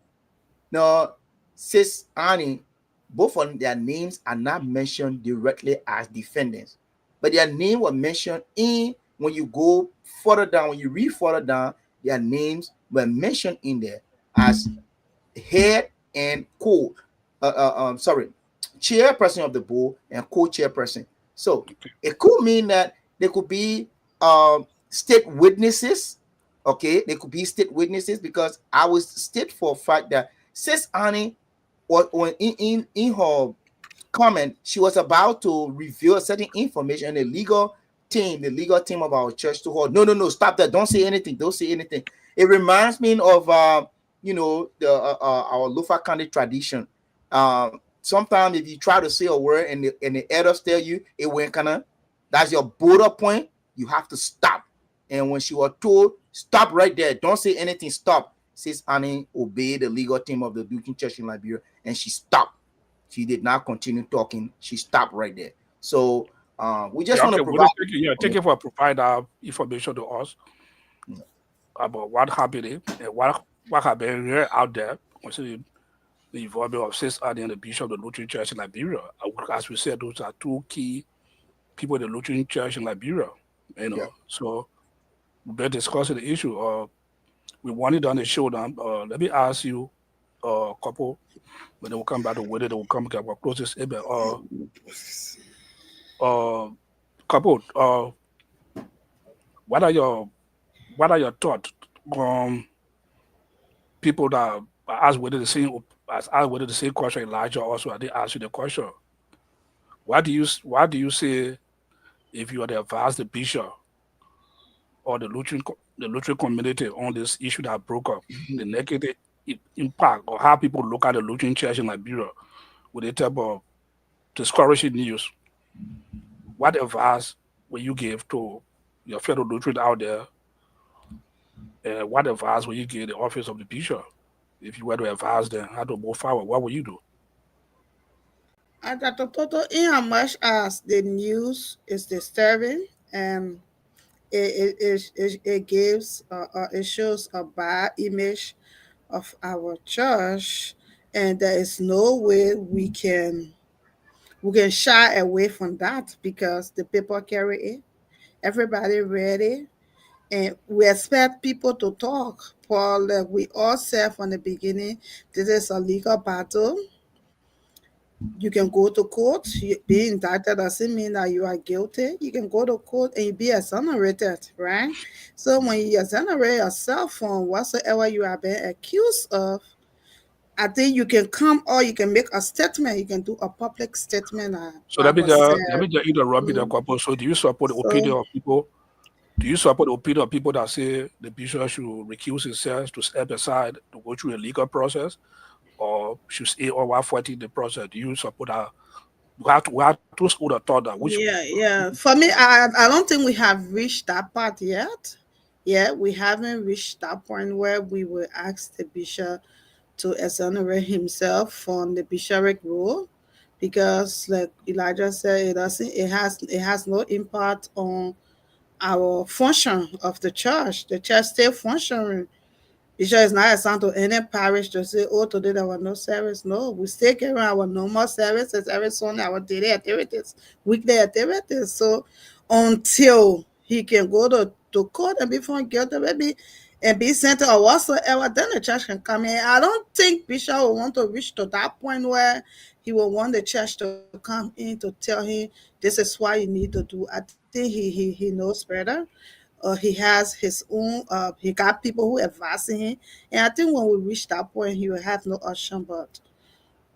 Sis Annie, both of their names are not mentioned directly as defendants, but their name were mentioned in, when you go further down, when you read further down, their names were mentioned in there as head and chairperson of the board and co-chairperson. So it could mean that there could be state witnesses. Okay, they could be state witnesses, because I was state for a fact that Sis Annie, or in her comment, she was about to reveal certain information, and the legal team of our church told her, no, stop that, don't say anything. It reminds me of our Lofa County tradition. Sometimes if you try to say a word and the elders tell you it went that's your border point, you have to stop. And when she was told, stop right there, don't say anything, stop, Sis Annie obeyed the legal team of the Dukin Church in Liberia, and she stopped. She did not continue talking. She stopped right there. So we just want to provide. Thank you for providing that information to us about what happened and what happened here out there concerning the involvement of Sis Annie and the Bishop of the Lutheran Church in Liberia. As we said, those are two key people in the Lutheran Church in Liberia. So we've been discussing the issue. We wanted on the show now. Let me ask you, couple. When they will come back to wedding, they will come get our closest amen. Couple. What are your thoughts on people that ask whether the same question Elijah also they ask you the question? Why do you say if you are the advise the bishop or the Lutheran community on this issue that broke up, the negative impact or how people look at the Lutheran church in Liberia with the type of discouraging news? What advice will you give to your fellow Lutheran out there? What advice will you give the office of the bishop if you were to advise them how to move forward? What will you do? Dr. Toto, in as much as the news is disturbing and it gives it shows a bad image of our church, and there is no way we can shy away from that because the people carry it. Everybody read it, and we expect people to talk. Paul, like we all said from the beginning, this is a legal battle. You can go to court. Being indicted doesn't mean that you are guilty. You can go to court and be exonerated, right? So when you exonerate yourself from whatsoever you are being accused of, I think you can come or you can make a statement. You can do a public statement. So let me said. just interrupt you there, couple. So do you support the opinion of people? Do you support the opinion of people that say the bishop should recuse himself to step aside to go through a legal process, or should stay or while fighting the process? Do you support that? We have to school of thought that which Yeah. For me, I don't think we have reached that part yet. Yeah, we haven't reached that point where we will ask the bishop to exonerate himself from the bishopric role, because like Elijah said, it has no impact on our function of the church. The church still functioning. Bishop is not assigned to any parish to say, oh, today there was no service. No, we still carry our normal services every Sunday, our daily activities, weekday activities. So until he can go to court and be found guilty, maybe, and be sent or whatsoever, then the church can come in. I don't think Bishop will want to reach to that point where he will want the church to come in to tell him this is what you need to do. I think he knows better. He has his own he got people who advising him, and I think when we reach that point he will have no option but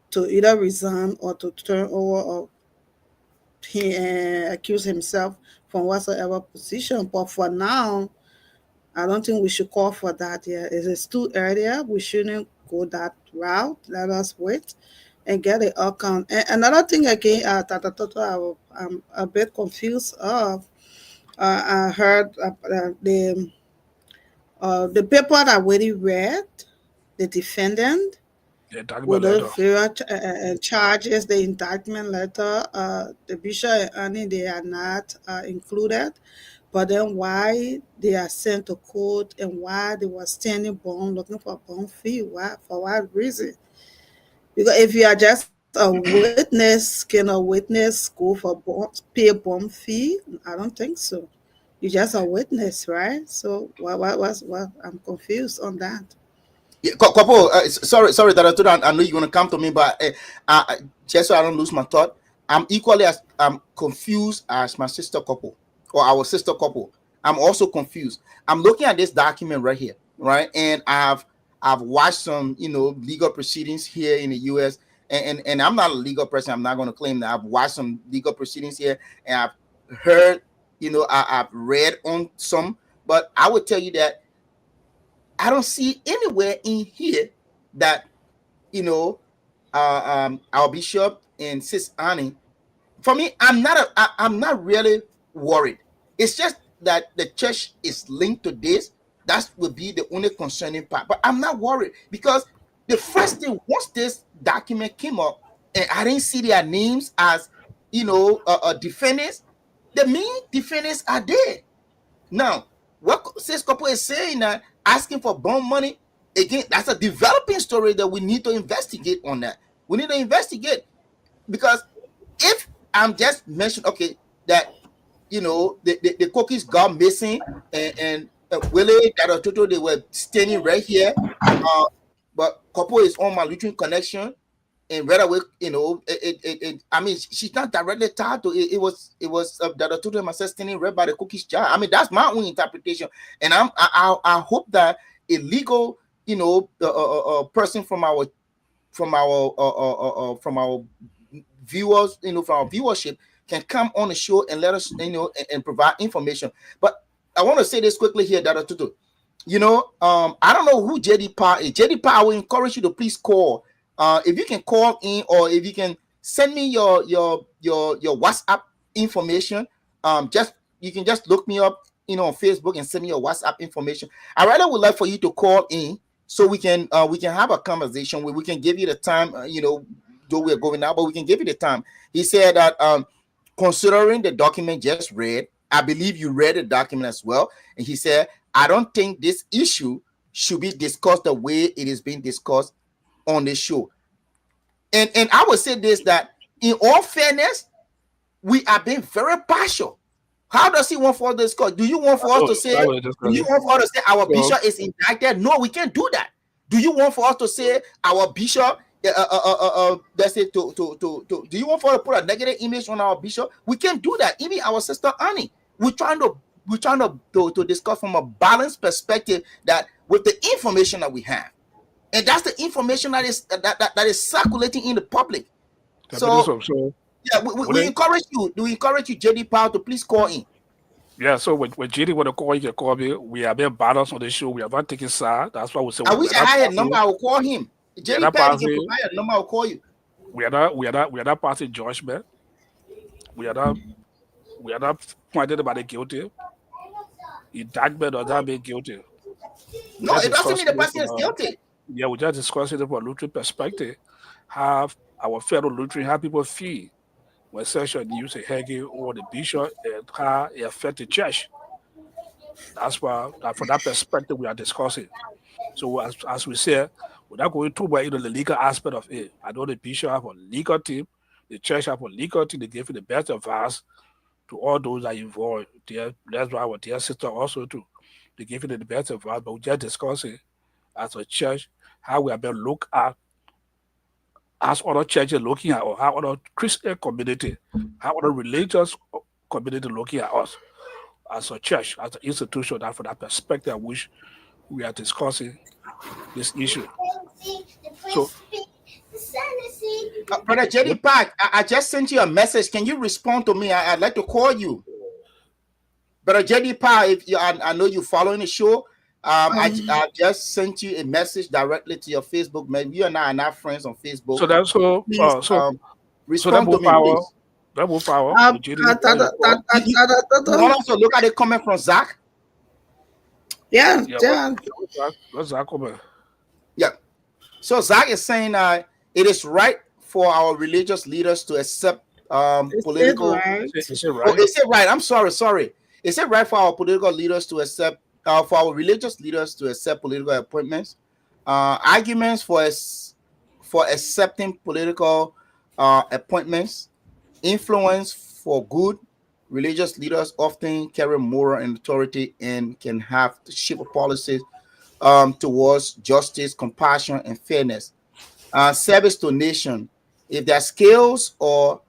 to either resign or to turn over or he accuse himself from whatsoever position. But for now, I don't think we should call for that yet. It is too early. We shouldn't go that route. Let us wait and get the outcome. And another thing again, Tata Toto, I'm a bit confused of. I heard the paper that already read, the defendant, with those various charges, the indictment letter, the bishop and Annie, they are not included. But then why they are sent to court and why they were standing bond, looking for bond fee? Why? For what reason? Because if you are just a witness, can a witness go for pay a bond fee? I don't think so. You're just a witness, right? So what? I'm confused on that. Yeah, couple. Sorry that I know you're gonna come to me, but just so I don't lose my thought, I'm equally as confused as my sister couple or our sister couple. I'm also confused. I'm looking at this document right here, right, and I've watched some legal proceedings here in the U.S. and I'm not a legal person. I'm not going to claim that. I've watched some legal proceedings here, and I've heard, I've read on some, but I would tell you that I don't see anywhere in here that our bishop and Sis Annie. For me, I'm not really worried. It's just that the church is linked to this. That would be the only concerning part. But I'm not worried because the first thing, once this document came up, and I didn't see their names as defendants, the main defendants are there. Now, what Sis Couple is saying that asking for bond money, again, that's a developing story that we need to investigate on that. We need to investigate, because if I'm just mentioning, okay, that the cookies got missing and Willie that Toto, they were standing right here. but couple is on my Lutheran connection, and right away, I mean, she's not directly tied to it. It was that I told him, I said, standing read by the cookies jar. I mean, that's my own interpretation, and I hope that a legal, person from our viewers, from our viewership, can come on the show and let us, and provide information. But I want to say this quickly here, that I don't know who JD Power is. JD Power, I will encourage you to please call. If you can call in, or if you can send me your WhatsApp information, you can just look me up, on Facebook, and send me your WhatsApp information. I rather would like for you to call in, so we can have a conversation where we can give you the time, though we're going now, but we can give you the time. He said that considering the document just read, I believe you read the document as well, and he said, I don't think this issue should be discussed the way it is being discussed on this show. And I would say this, that in all fairness, we are being very partial. How does he want for us to discuss? Do you want for us to say, our bishop is indicted? No, we can't do that. Do you want for us to say our bishop, let's say, do you want for us to put a negative image on our bishop? We can't do that. Even our sister Annie, we're trying to discuss from a balanced perspective, that with the information that we have, and that's the information that is circulating in the public. So yeah, we encourage you. Do we encourage you, JD Power, to please call in? Yeah, so when JD want to call, you can call me. We are being balanced on the show. We are not taking side. That's why we say. I wish I had a number. I will call him. JD Power, can provide a number. I will call you. We are not passing judgment. We are not pointed about the guilty. Indictment does not mean guilty. No, it doesn't mean the person is guilty. Yeah, we just discussed it from a Lutheran perspective. How our fellow Lutheran, how people feel when session use a Hagee or the bishop, and how it affects the church. That's why, from that perspective, we are discussing. So as we said, without going too much into the legal aspect of it, I know the bishop have a legal team, the church have a legal team. They give you the best advice to all those that are involved. That's why our dear sister also too. They give you the best advice, but we just discussing as a church how we have been looked at, as other churches looking at, or how other Christian community, how other religious community looking at us as a church, as an institution. That from that perspective, I wish we are discussing this issue. So, Brother JD Park, I just sent you a message. Can you respond to me? I'd like to call you. Brother JD Park, I know you're following the show. I just sent you a message directly to your Facebook. Maybe you and I are not friends on Facebook. So that's respond to me, please. Double power. You want us to look at the comment from Zach? Yeah. What's Zach comment? Yeah. So Zach is saying it is right for our religious leaders to accept political. Is it right? Oh, is it right? I'm sorry. Is it right for our political leaders to accept? For our religious leaders to accept political appointments? Arguments for accepting political appointments, influence for good. Religious leaders often carry moral and authority and can have to shape policies towards justice, compassion, and fairness. Service to nation. If their skills or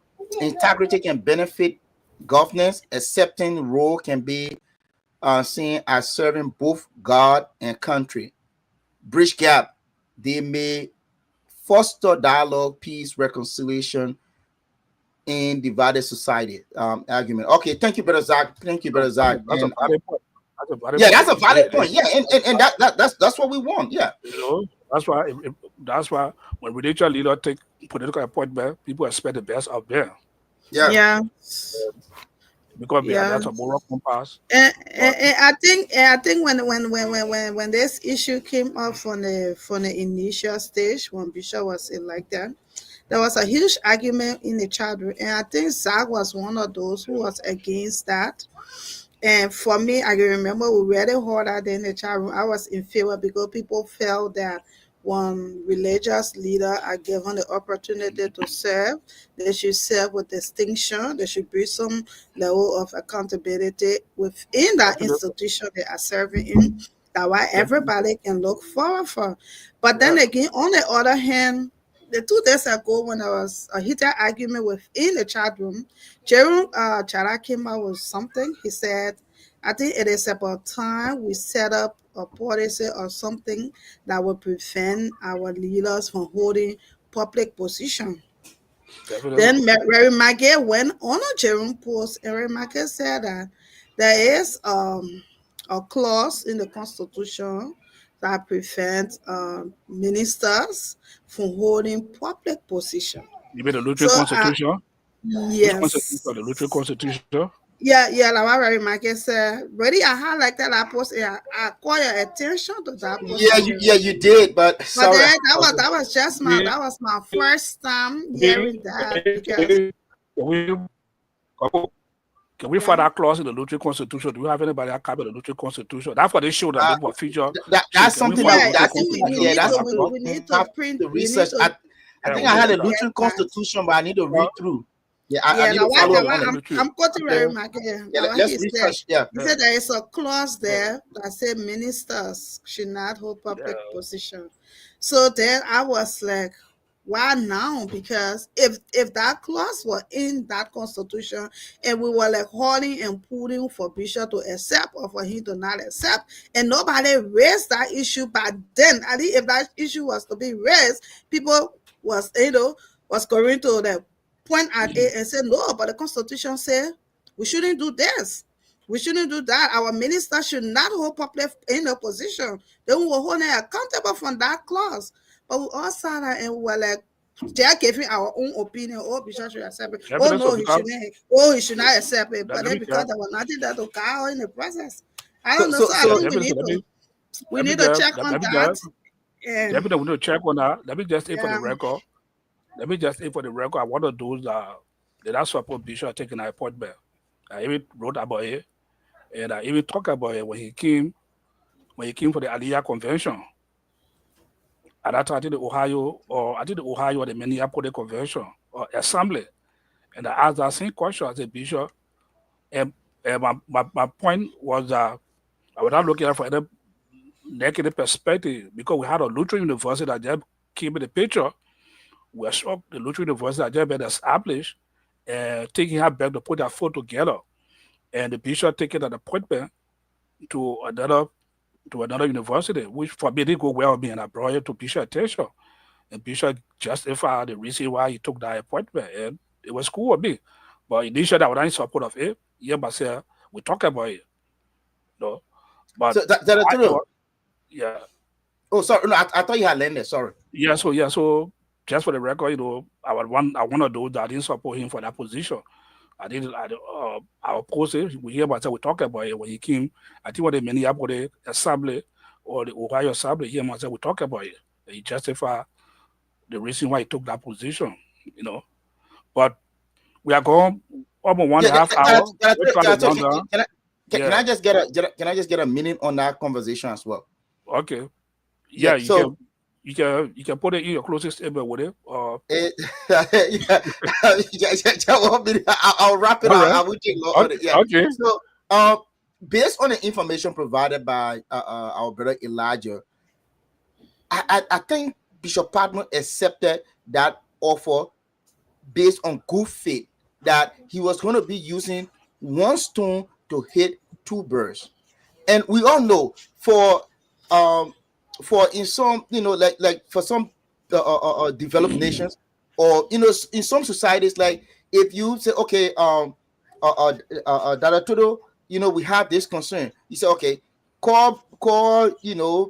integrity can benefit governance, accepting role can be seen as serving both God and country. Bridge gap. They may foster dialogue, peace, reconciliation in divided society. Argument. Okay, thank you, Brother Zach. Thank you, Brother Zach. That's a valid point. That's a valid point. Yeah, and that's what we want. Yeah. That's why when religious leaders take political appointment, people expect the best of them. Yeah. Because that's a moral compass. And I think when this issue came up from the initial stage, when Bishop was elected, there was a huge argument in the chat room, and I think Zach was one of those who was against that. And for me, I can remember we read it harder than the chat room. I was in favor because people felt that when religious leaders are given the opportunity to serve, they should serve with distinction. There should be some level of accountability within that institution they are serving in. That's why everybody can look forward for. But then again, on the other hand, the 2 days ago when I was a heated argument within the chat room, Jerome Chara came out with something. He said, I think it is about time we set up a policy or something that will prevent our leaders from holding public position. Definitely. Then Mary Maggie went on a Jerome post, and Mary Maggie said that there is a clause in the Constitution that prevents ministers from holding public position. You mean the Lutheran So, Constitution? Which yes. Constitution? The Lutheran Constitution? Yeah, like what Mary Maggie said. Really, I highlighted that post. I call your attention to that post. You did, but But sorry. then that was just my first time hearing that, because Can we find that clause in the Lutheran Constitution? Do we have anybody that copy the Lutheran Constitution? That's what they show that people feature. That's Can we something find yeah, the that's I think Lutheran we need Constitution? to we need to have print to we need research. to I think I had a Yeah, Lutheran that. Constitution, but I need to read through. Yeah, I Yeah, need now to follow why up on it. I'm quoting Okay. Mary Maggie. Yeah, Now what let's he said, research. Yeah. he said there is a clause there that said ministers should not hold public Yeah. position. So then I was like, why now? Because if that clause were in that constitution and we were like holding and putting for Bishop to accept or for him to not accept, and nobody raised that issue back then, I think if that issue was to be raised, people was going to the point at it and say, no, but the Constitution said we shouldn't do this. We shouldn't do that. Our minister should not hold public in a position. Then we will hold them accountable from that clause. But we all sat there and we were like, they are giving our own opinion. Oh, Bishop should accept it. Yeah, Oh, but no, that's he okay. shouldn't. Oh, he should not accept it. But Let then me because check. there was nothing that to cow in the process. I don't know. So I So- think we need to check on that. And Definitely, we need to check on that. Let me just say for the Yeah. record. Let me just say for the record, I want to do that. That support Bishop taking an appointment. I even wrote about it, and I even talked about it when he came for the Aliyah convention. At that time, I did the Ohio or the Minneapolis convention or assembly, and I asked that same question as a bishop. And my point was that I was not looking at for any negative perspective because we had a Lutheran university that just came in the picture. We are shocked the Lutheran university that just been established and taking her back to put that foot together. And the bishop taking an appointment to another university, which for me didn't go well with me, and I brought it to Bishop's attention. And Bishop justified the reason why he took that appointment, and it was cool with me. But initially, I was not in support of it. Yeah, but we talk about it. No, but So that I thought- yeah. Oh, sorry. No, I thought you had landed. Sorry. So just for the record, I want to do that. I didn't support him for that position. I oppose it. We hear about it. We talk about it when he came. I think when the Minneapolis Assembly or the Ohio Assembly, he and we talk about it. He justified the reason why he took that position. But we are going almost 1.5 hours. Can I just get a minute on that conversation as well? Okay. Yeah, You can put it in your closest email with it. I'll wrap it All up. right. I will take note of it. Yeah. Okay. So, based on the information provided by our brother Elijah, I think Bishop Parkman accepted that offer based on good faith that he was going to be using one stone to hit two birds. And we all know for in some, like for some developed nations, or in some societies, like if you say, okay, Dada Todo, we have this concern. You say, okay, call Elijah.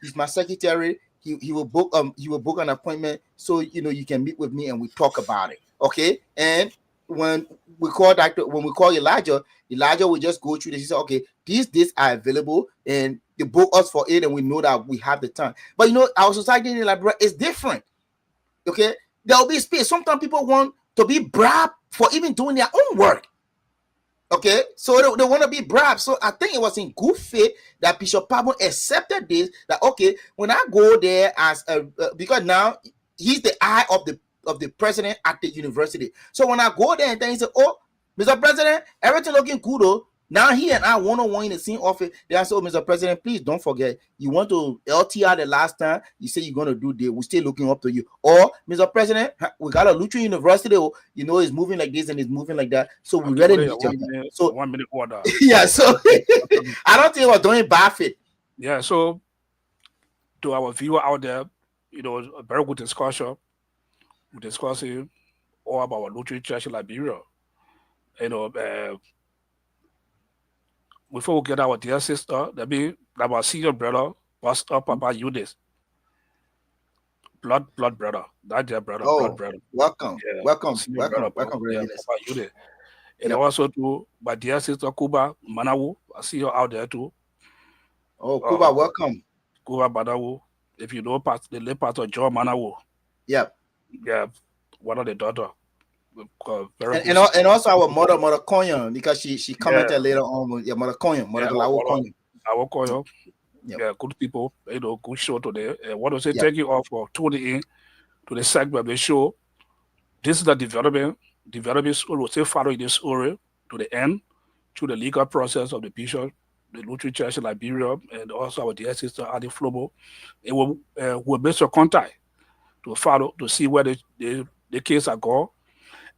He's my secretary. He will book an appointment so you can meet with me and we talk about it. Okay, and when we call Elijah will just go through this. He said, okay, these dates are available and they book us for it, and we know that we have the time. But our society in Liberia is different. Okay, there will be space. Sometimes people want to be bribed for even doing their own work. Okay, so they want to be bribed. So I think it was in good faith that Bishop Pablo accepted this. That okay, when I go there as because now he's the eye of the president at the university. So when I go there and then he said, "Oh, Mr. President, everything looking good. Now he and I one-on-one in the same office. They said, "Oh, Mr. President, please don't forget. You want to LTR the last time. You say you're going to do this. We're still looking up to you. Or, Mr. President, we got a Lutheran University. You know, it's moving like this and it's moving like that. So we ready to meet So 1 minute order. yeah. So I don't think we're doing bad fit. Yeah. So to our viewer out there, you know, a very good discussion. We're discussing all about our Lutheran Church in Liberia. You know, before we get our dear sister, that be our senior brother, Pastor Papa Eunice. Blood brother. That dear brother, blood brother. Welcome. Yeah. Welcome. Brother, Welcome, yeah, Eunice. Papa Eunice. And also to my dear sister Kuba Manawu. I see her out there too. Oh, Kuba, welcome. Kuba Manawu. If you know the late Pastor John Manawu. Yep. Yeah, one of the daughter. And also our mother Konya, because she commented later on. Yeah, Mother Konya, Konya. Our Konya. Yep. Yeah, good people. You know, good show today. I want to say thank you all for tuning in to the segment of the show. This is the development story. We'll still following this story to the end through the legal process of the bishop, the Lutheran Church in Liberia, and also our dear sister Adi Flobo. It will make some contact to follow to see where the case are going.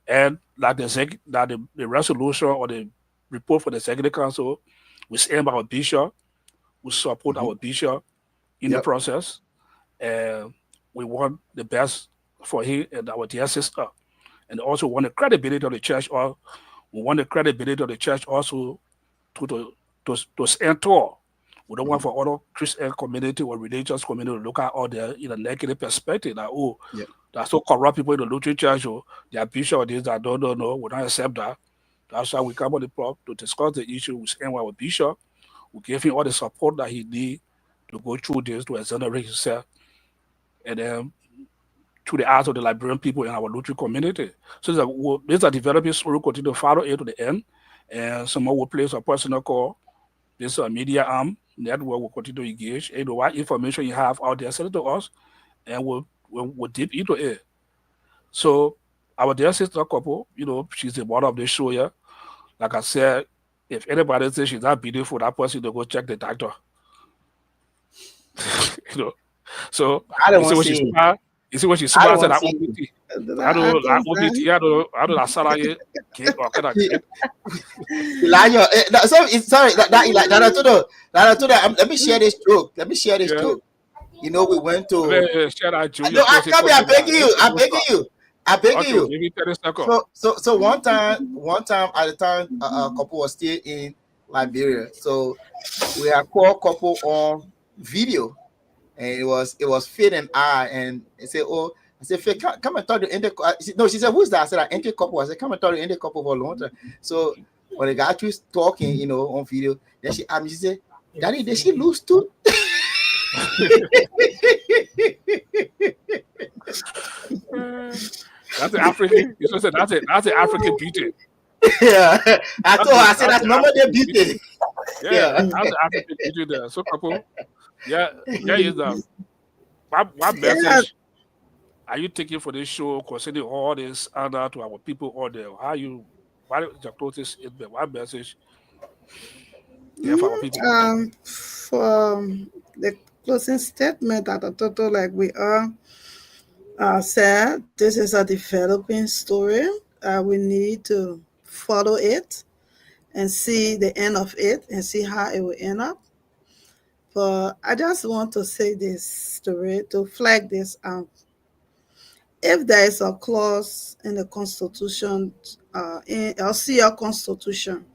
And like the resolution or the report for the Executive Council, we stand by our bishop, we support our bishop in the process, and we want the best for him and our dear sister. And also want the credibility of the church, or we want the credibility of the church also to stand tall. We don't want for other Christian community or religious community to look at all their in a negative perspective, like, that's so corrupt people in the Lutheran Church, or their bishop or this, that don't know, we don't accept that. That's why we come on the prop to discuss the issue with our bishop. We give him all the support that he needs to go through this, to exonerate himself, and then through the eyes of the Liberian people in our Lutheran community. So this is a developing story, continue to follow it to the end, and someone will place a personal call. This is a media arm network will continue to engage. You know what information you have out there, send it to us, and we'll dip into it. So our dear sister couple, you know, she's the mother of the show here. Like I said, if anybody says she's not beautiful, that person to go check the doctor. You know, so I don't want to see. You see what she smiled at that OBT. I don't that salary cake or kind of cake. Sorry, let me share this joke. Joke. You know, we went to. No, I beg you. Give me 30 seconds. So one time at the time, a couple was still in Liberia. So we had called couple on video, and it was Fit and I, and they said, "Oh." I said, Fit, come and talk to Indian couple. No, she said, "Who's that?" I said, "Indian couple." I said, "Come and talk to Indian couple for a long time." So when the guy was talking, you know, on video, then she said, "Daddy, did she lose too?" That's an African. You should say that's an African beauty. Yeah, I said that's normal beauty. Yeah, that's an African beauty there. So couple, yeah, is that. What message are you taking for this show, considering all this honor to our people out there? Why is your closest statement? What message? Yeah, for our people. For the closing statement at the total, like we are said, this is a developing story. We need to follow it and see the end of it and see how it will end up. But I just want to say this story to flag this out. If there is a clause in the Constitution, in our Constitution,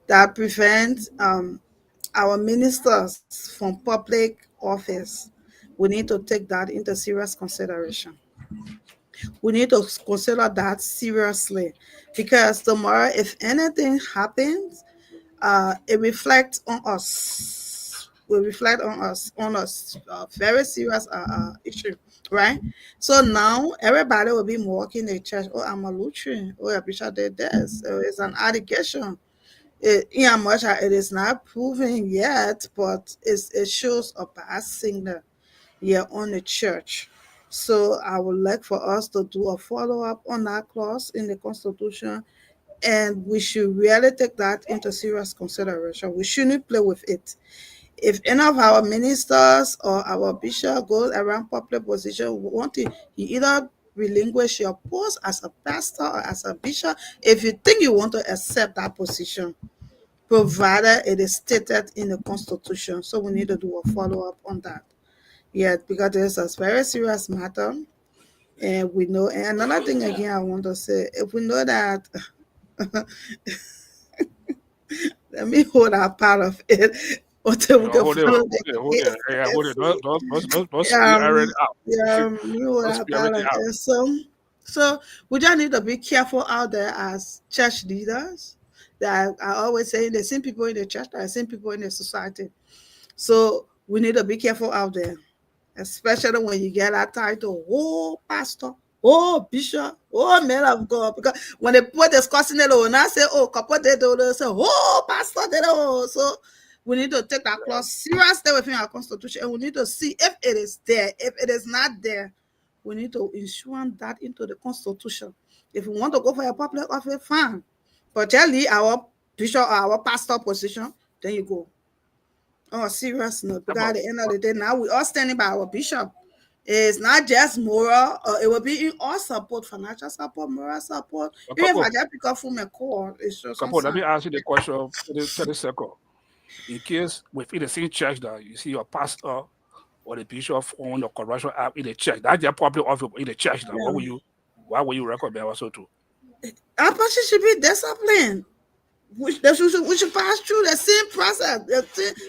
that prevents our ministers from public office, we need to take that into serious consideration. We need to consider that seriously, because tomorrow, if anything happens, it reflects on us. Will reflect on us very serious issue, right? So now everybody will be walking the church. Oh, I'm a Lutheran. Oh, a bishop did this. So it's an allegation. In much it is not proven yet, but it shows a bad signal here on the church. So I would like for us to do a follow-up on that clause in the Constitution And we should really take that into serious consideration. We shouldn't play with it. If any of our ministers or our bishop goes around public position, we want to, you either relinquish your post as a pastor or as a bishop if you think you want to accept that position, provided it is stated in the constitution. So we need to do a follow-up on that. Yeah, because it's a very serious matter. And we know, and another thing again I want to say, if we know that let me hold that part of it until we can Hold it, follow hold the it, hold it. Yeah, hold it. Don't speak um already out. you hold Don't that speak part everything of out. it. So we just need to be careful out there as church leaders. That I always say the same people in the church, the same people in the society. So we need to be careful out there, especially when you get that title, oh pastor, oh bishop, oh man of God. Because when they put discussing it, when I say, oh, couple they do, they say, oh pastor, they do. So we need to take that clause seriously within our constitution, and we need to see if it is there. If it is not there, we need to ensure that into the constitution. If we want to go for a public office, fine. But tell me our bishop or our pastor position, then you go. On a serious note, because at the end of the day, now we are standing by our bishop. It's not just moral, it will be in all support, financial support, moral support. Even if I just pick up from a call, it's just Couple, let me ask you the question 30 seconds. In case within the same church that you see your pastor or the bishop on your corruption app in the church, that's their public office in the church. Now, why will you recommend also to? Our person should be disciplined. We should pass through the same process. The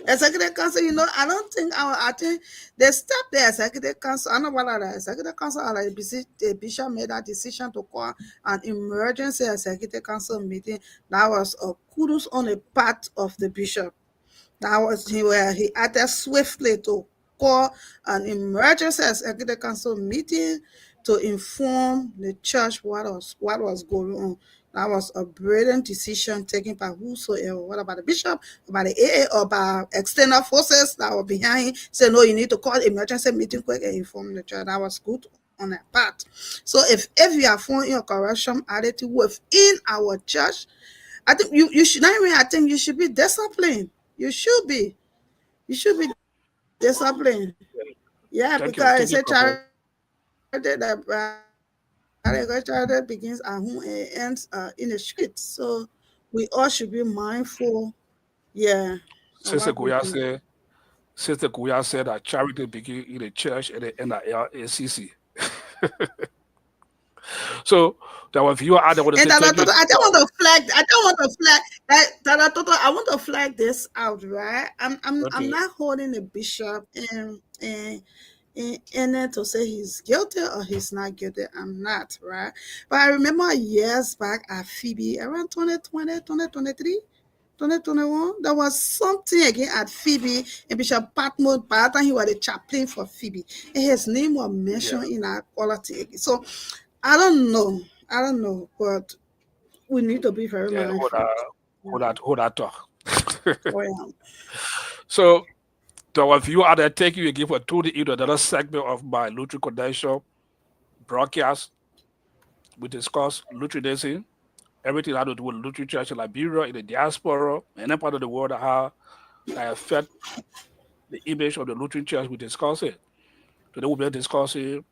executive council, I think they stepped the executive council. I know what the executive council or the bishop made that decision to call an emergency executive council meeting. That was a kudos on the part of the bishop. That was he acted swiftly to call an emergency executive council meeting to inform the church what was going on. That was a brilliant decision taken by whosoever, whether by the bishop, by the AA, or by external forces that were behind. Say, no, you need to call emergency meeting quick and inform the church. That was good on that part. So if you are finding your corruption attitude within our church, I think you should not even, I think you should be disciplined. You should be disciplined. Yeah, because it's a charity that charity begins at home and ends in the streets. So we all should be mindful. Yeah. Sister Goya said that charity begins in the church and the end at LACC. So there were few other ones. I don't want to flag this out, right? I'm not holding the bishop in it to say he's guilty or he's not guilty. I'm not, right? But I remember years back at Phoebe, around 2020, 2023, 2021, there was something again at Phoebe, and Bishop Patmore, by that time he was the chaplain for Phoebe, and his name was mentioned in our quality. So I don't know, but we need to be very mindful. Hold that talk. Oh, yeah. So there were a few other take you again for another segment of my Lutheran Confidential broadcast. We discuss Lutheranism, everything that to do with Lutheran Church in Liberia, in the diaspora, and any part of the world that affect the image of the Lutheran Church. We discuss it. Today we'll be discussing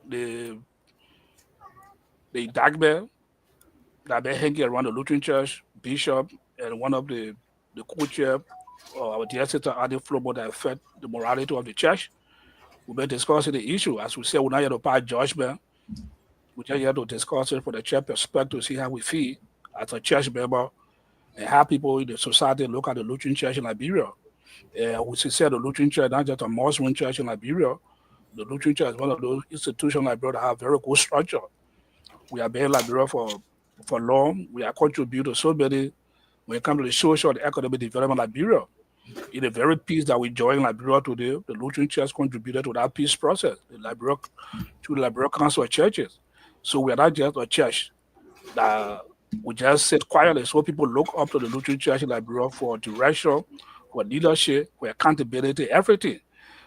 the indictment that been hanging around the Lutheran Church, bishop, and one of the co-chair our dear sister Adi Flobo that affect the morality of the church. We've been discussing the issue. As we say, we're not here to pass judgment. We're just here to discuss it from the church perspective to see how we feel as a church member and how people in the society look at the Lutheran Church in Liberia. We say the Lutheran Church, not just a Muslim church in Liberia. The Lutheran Church is one of those institutions in Liberia that have very good structure. We have been in Liberia for long. We have contributed so many when it comes to the social and economic development of Liberia. In the very peace that we enjoy in Liberia today, the Lutheran Church contributed to that peace process to the Liberia Council of Churches. So we are not just a church that we just sit quietly. So people look up to the Lutheran Church in Liberia for direction, for leadership, for accountability, everything.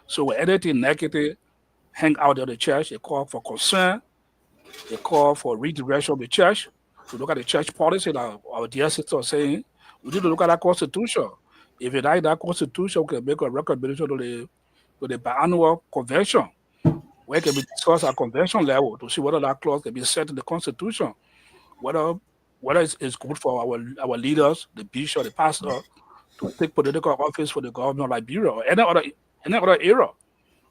So when anything negative hang out of the church, they call for concern, they call for redirection of the church. If you look at the church policy, like our dear sister was saying, we need to look at that constitution. If it like that constitution, we can make a recommendation to the biannual convention, where it can be discussed at convention level to see whether that clause can be set in the constitution, whether it's good for our leaders, the bishop, the pastor, to take political office for the government of Liberia or any other era.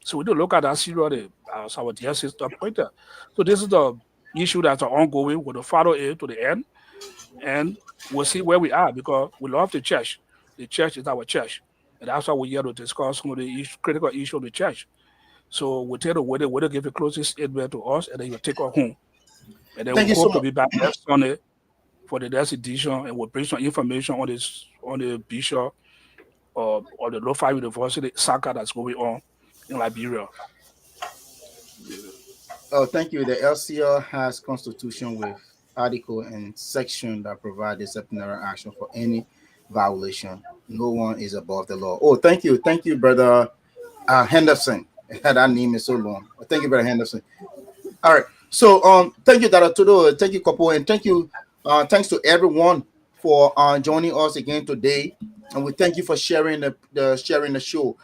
So we do look at that seriously, as our dear sister pointed. So this is the issue that's ongoing. We're going to follow it to the end, and we'll see where we are, because we love the church. The church is our church, and that's why we're here to discuss some of the critical issues of the church. So we'll tell the whether give a closing statement to us, and then you'll take us home. And then Thank we you so hope to much. be back next Sunday for the next edition, and we'll bring some information on the bishop or the Lo-Fi University saga that's going on in Liberia. Oh, thank you. The LCL has constitution with article and section that provide disciplinary action for any violation. No one is above the law. Oh, thank you, brother Henderson. That name is so long. Thank you, brother Henderson. All right. So thank you, Dr. Todo. Thank you, Kopo, and thank you. Thanks to everyone for joining us again today, and we thank you for sharing the show.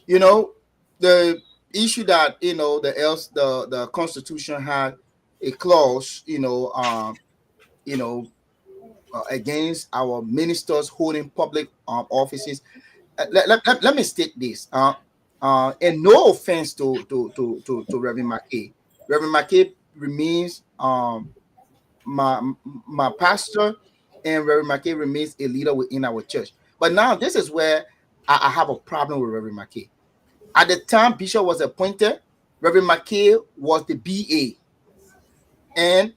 You know, the issue that the Constitution had a clause, against our ministers holding public offices. Let me state this. And no offense to Reverend McKay. Reverend McKay remains my pastor, and Reverend McKay remains a leader within our church. But now this is where I have a problem with Reverend McKay. At the time Bishop was appointed, Reverend McKay was the BA. And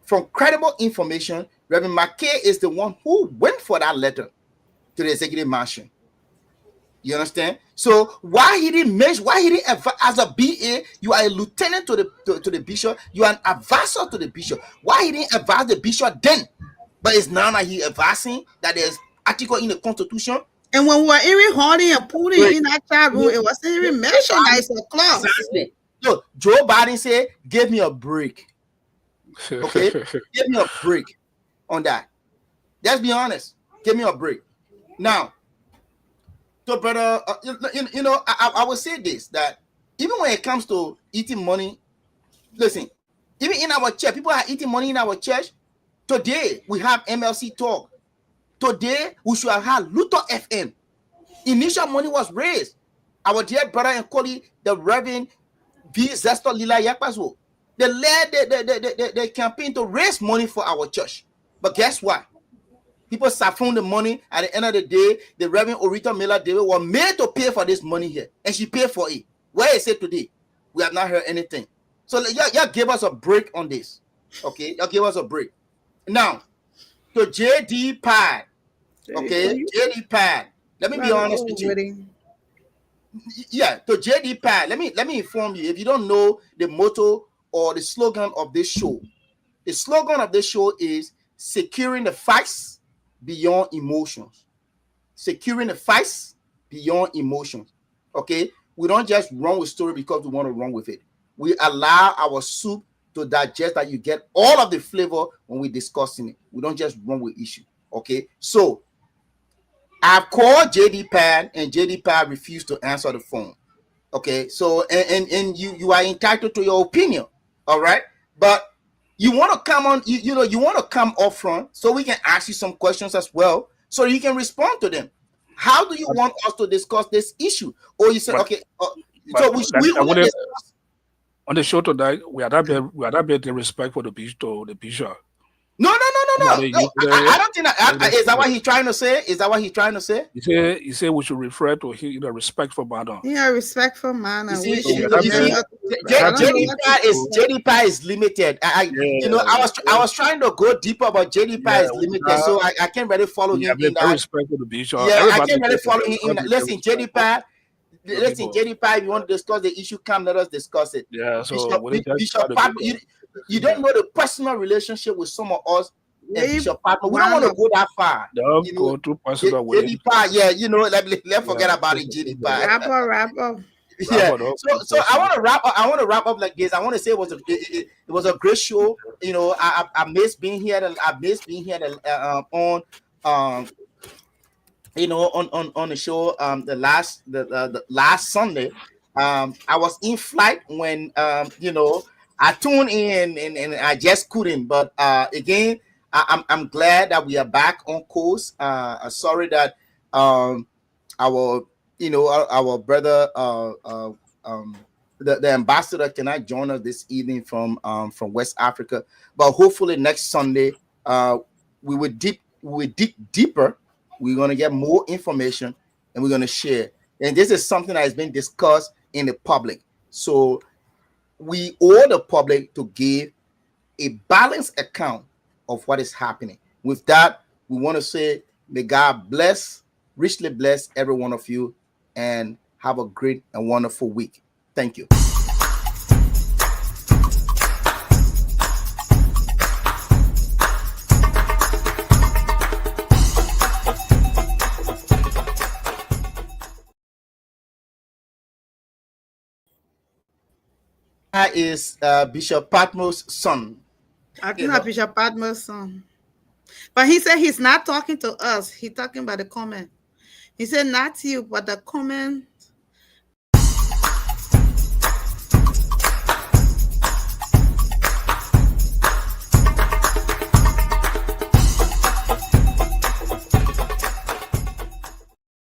from credible information, Reverend McKay is the one who went for that letter to the executive mansion. You understand? So why he didn't as a BA, you are a lieutenant to the bishop, you are an advisor to the bishop. Why he didn't advise the bishop then? But it's now that he advising that there's article in the Constitution. And when we were even holding and putting in that chat room, it wasn't even mentioned that it's a clause. Exactly. So Joe Biden said, give me a break. Okay? Give me a break on that. Let's be honest. Give me a break. Now, so brother, I will say this, that even when it comes to eating money, listen, even in our church, people are eating money in our church. Today, we have MLC Talk. Today, we should have had Luther FM. Initial money was raised. Our dear brother and colleague, the Reverend V. Zestor Lila Yakpaso, they led the campaign to raise money for our church. But guess what? People siphoned the money. At the end of the day, the Reverend Orita Miller David was made to pay for this money here, and she paid for it. Where is it today? We have not heard anything. So y'all give us a break on this. Okay, y'all give us a break. Now, to JD Pad. Okay, JD Pad. Let me be honest with you. Yeah, to JD Pad. Let me inform you. If you don't know the motto or the slogan of this show, the slogan of this show is securing the facts beyond emotions. Securing the facts beyond emotions. Okay, we don't just run with story because we want to run with it. We allow our soup to digest, that you get all of the flavor when we're discussing it. We don't just run with issue. Okay, so I've called JD Pad, and JD Pad refused to answer the phone. Okay, so and you are entitled to your opinion. All right, but you want to come on, you want to come up front so we can ask you some questions as well, so you can respond to them. How do you want us to discuss this issue? Or you said, okay, so we on the show tonight, we are not being respect for the bishop. No. I don't think that. Is that what he's trying to say? Is that what he's trying to say? He said we should refer to him in a respectful manner. Yeah, respectful manner. JD Pie is limited. I was trying to go deeper, but JD Pie is limited, so I can't really follow him in that. Respect for the bishop. Yeah, I can't really follow him in that. Listen, JD Pie. Listen, JD Pie, if you want to discuss the issue, come, let us discuss it. Yeah, so Bishop Pat, you don't know the personal relationship with some of us. Bishop Pat, we don't want to go that far. Don't go too personal with JD Pie, let's forget about it, JD Pie. Wrap up. Yeah. Wrap it up. So I want to wrap up. I want to wrap up like this. I want to say it was a great show. You know, I miss being here. I miss being here on you know, on the show the last Sunday. I was in flight when you know, I tuned in and I just couldn't. But again, I'm glad that we are back on course. Sorry that our you know our brother the ambassador cannot join us this evening from West Africa, but hopefully next Sunday we will dig deeper. We're going to get more information and we're going to share. And this is something that has been discussed in the public. So we owe the public to give a balanced account of what is happening. With that, we want to say, may God bless, richly bless every one of you, and have a great and wonderful week. Thank you. That is Bishop Patmos' son. I You think know. that Bishop Patmos' son. But he said he's not talking to us. He's talking about the comment. He said not you, but the comment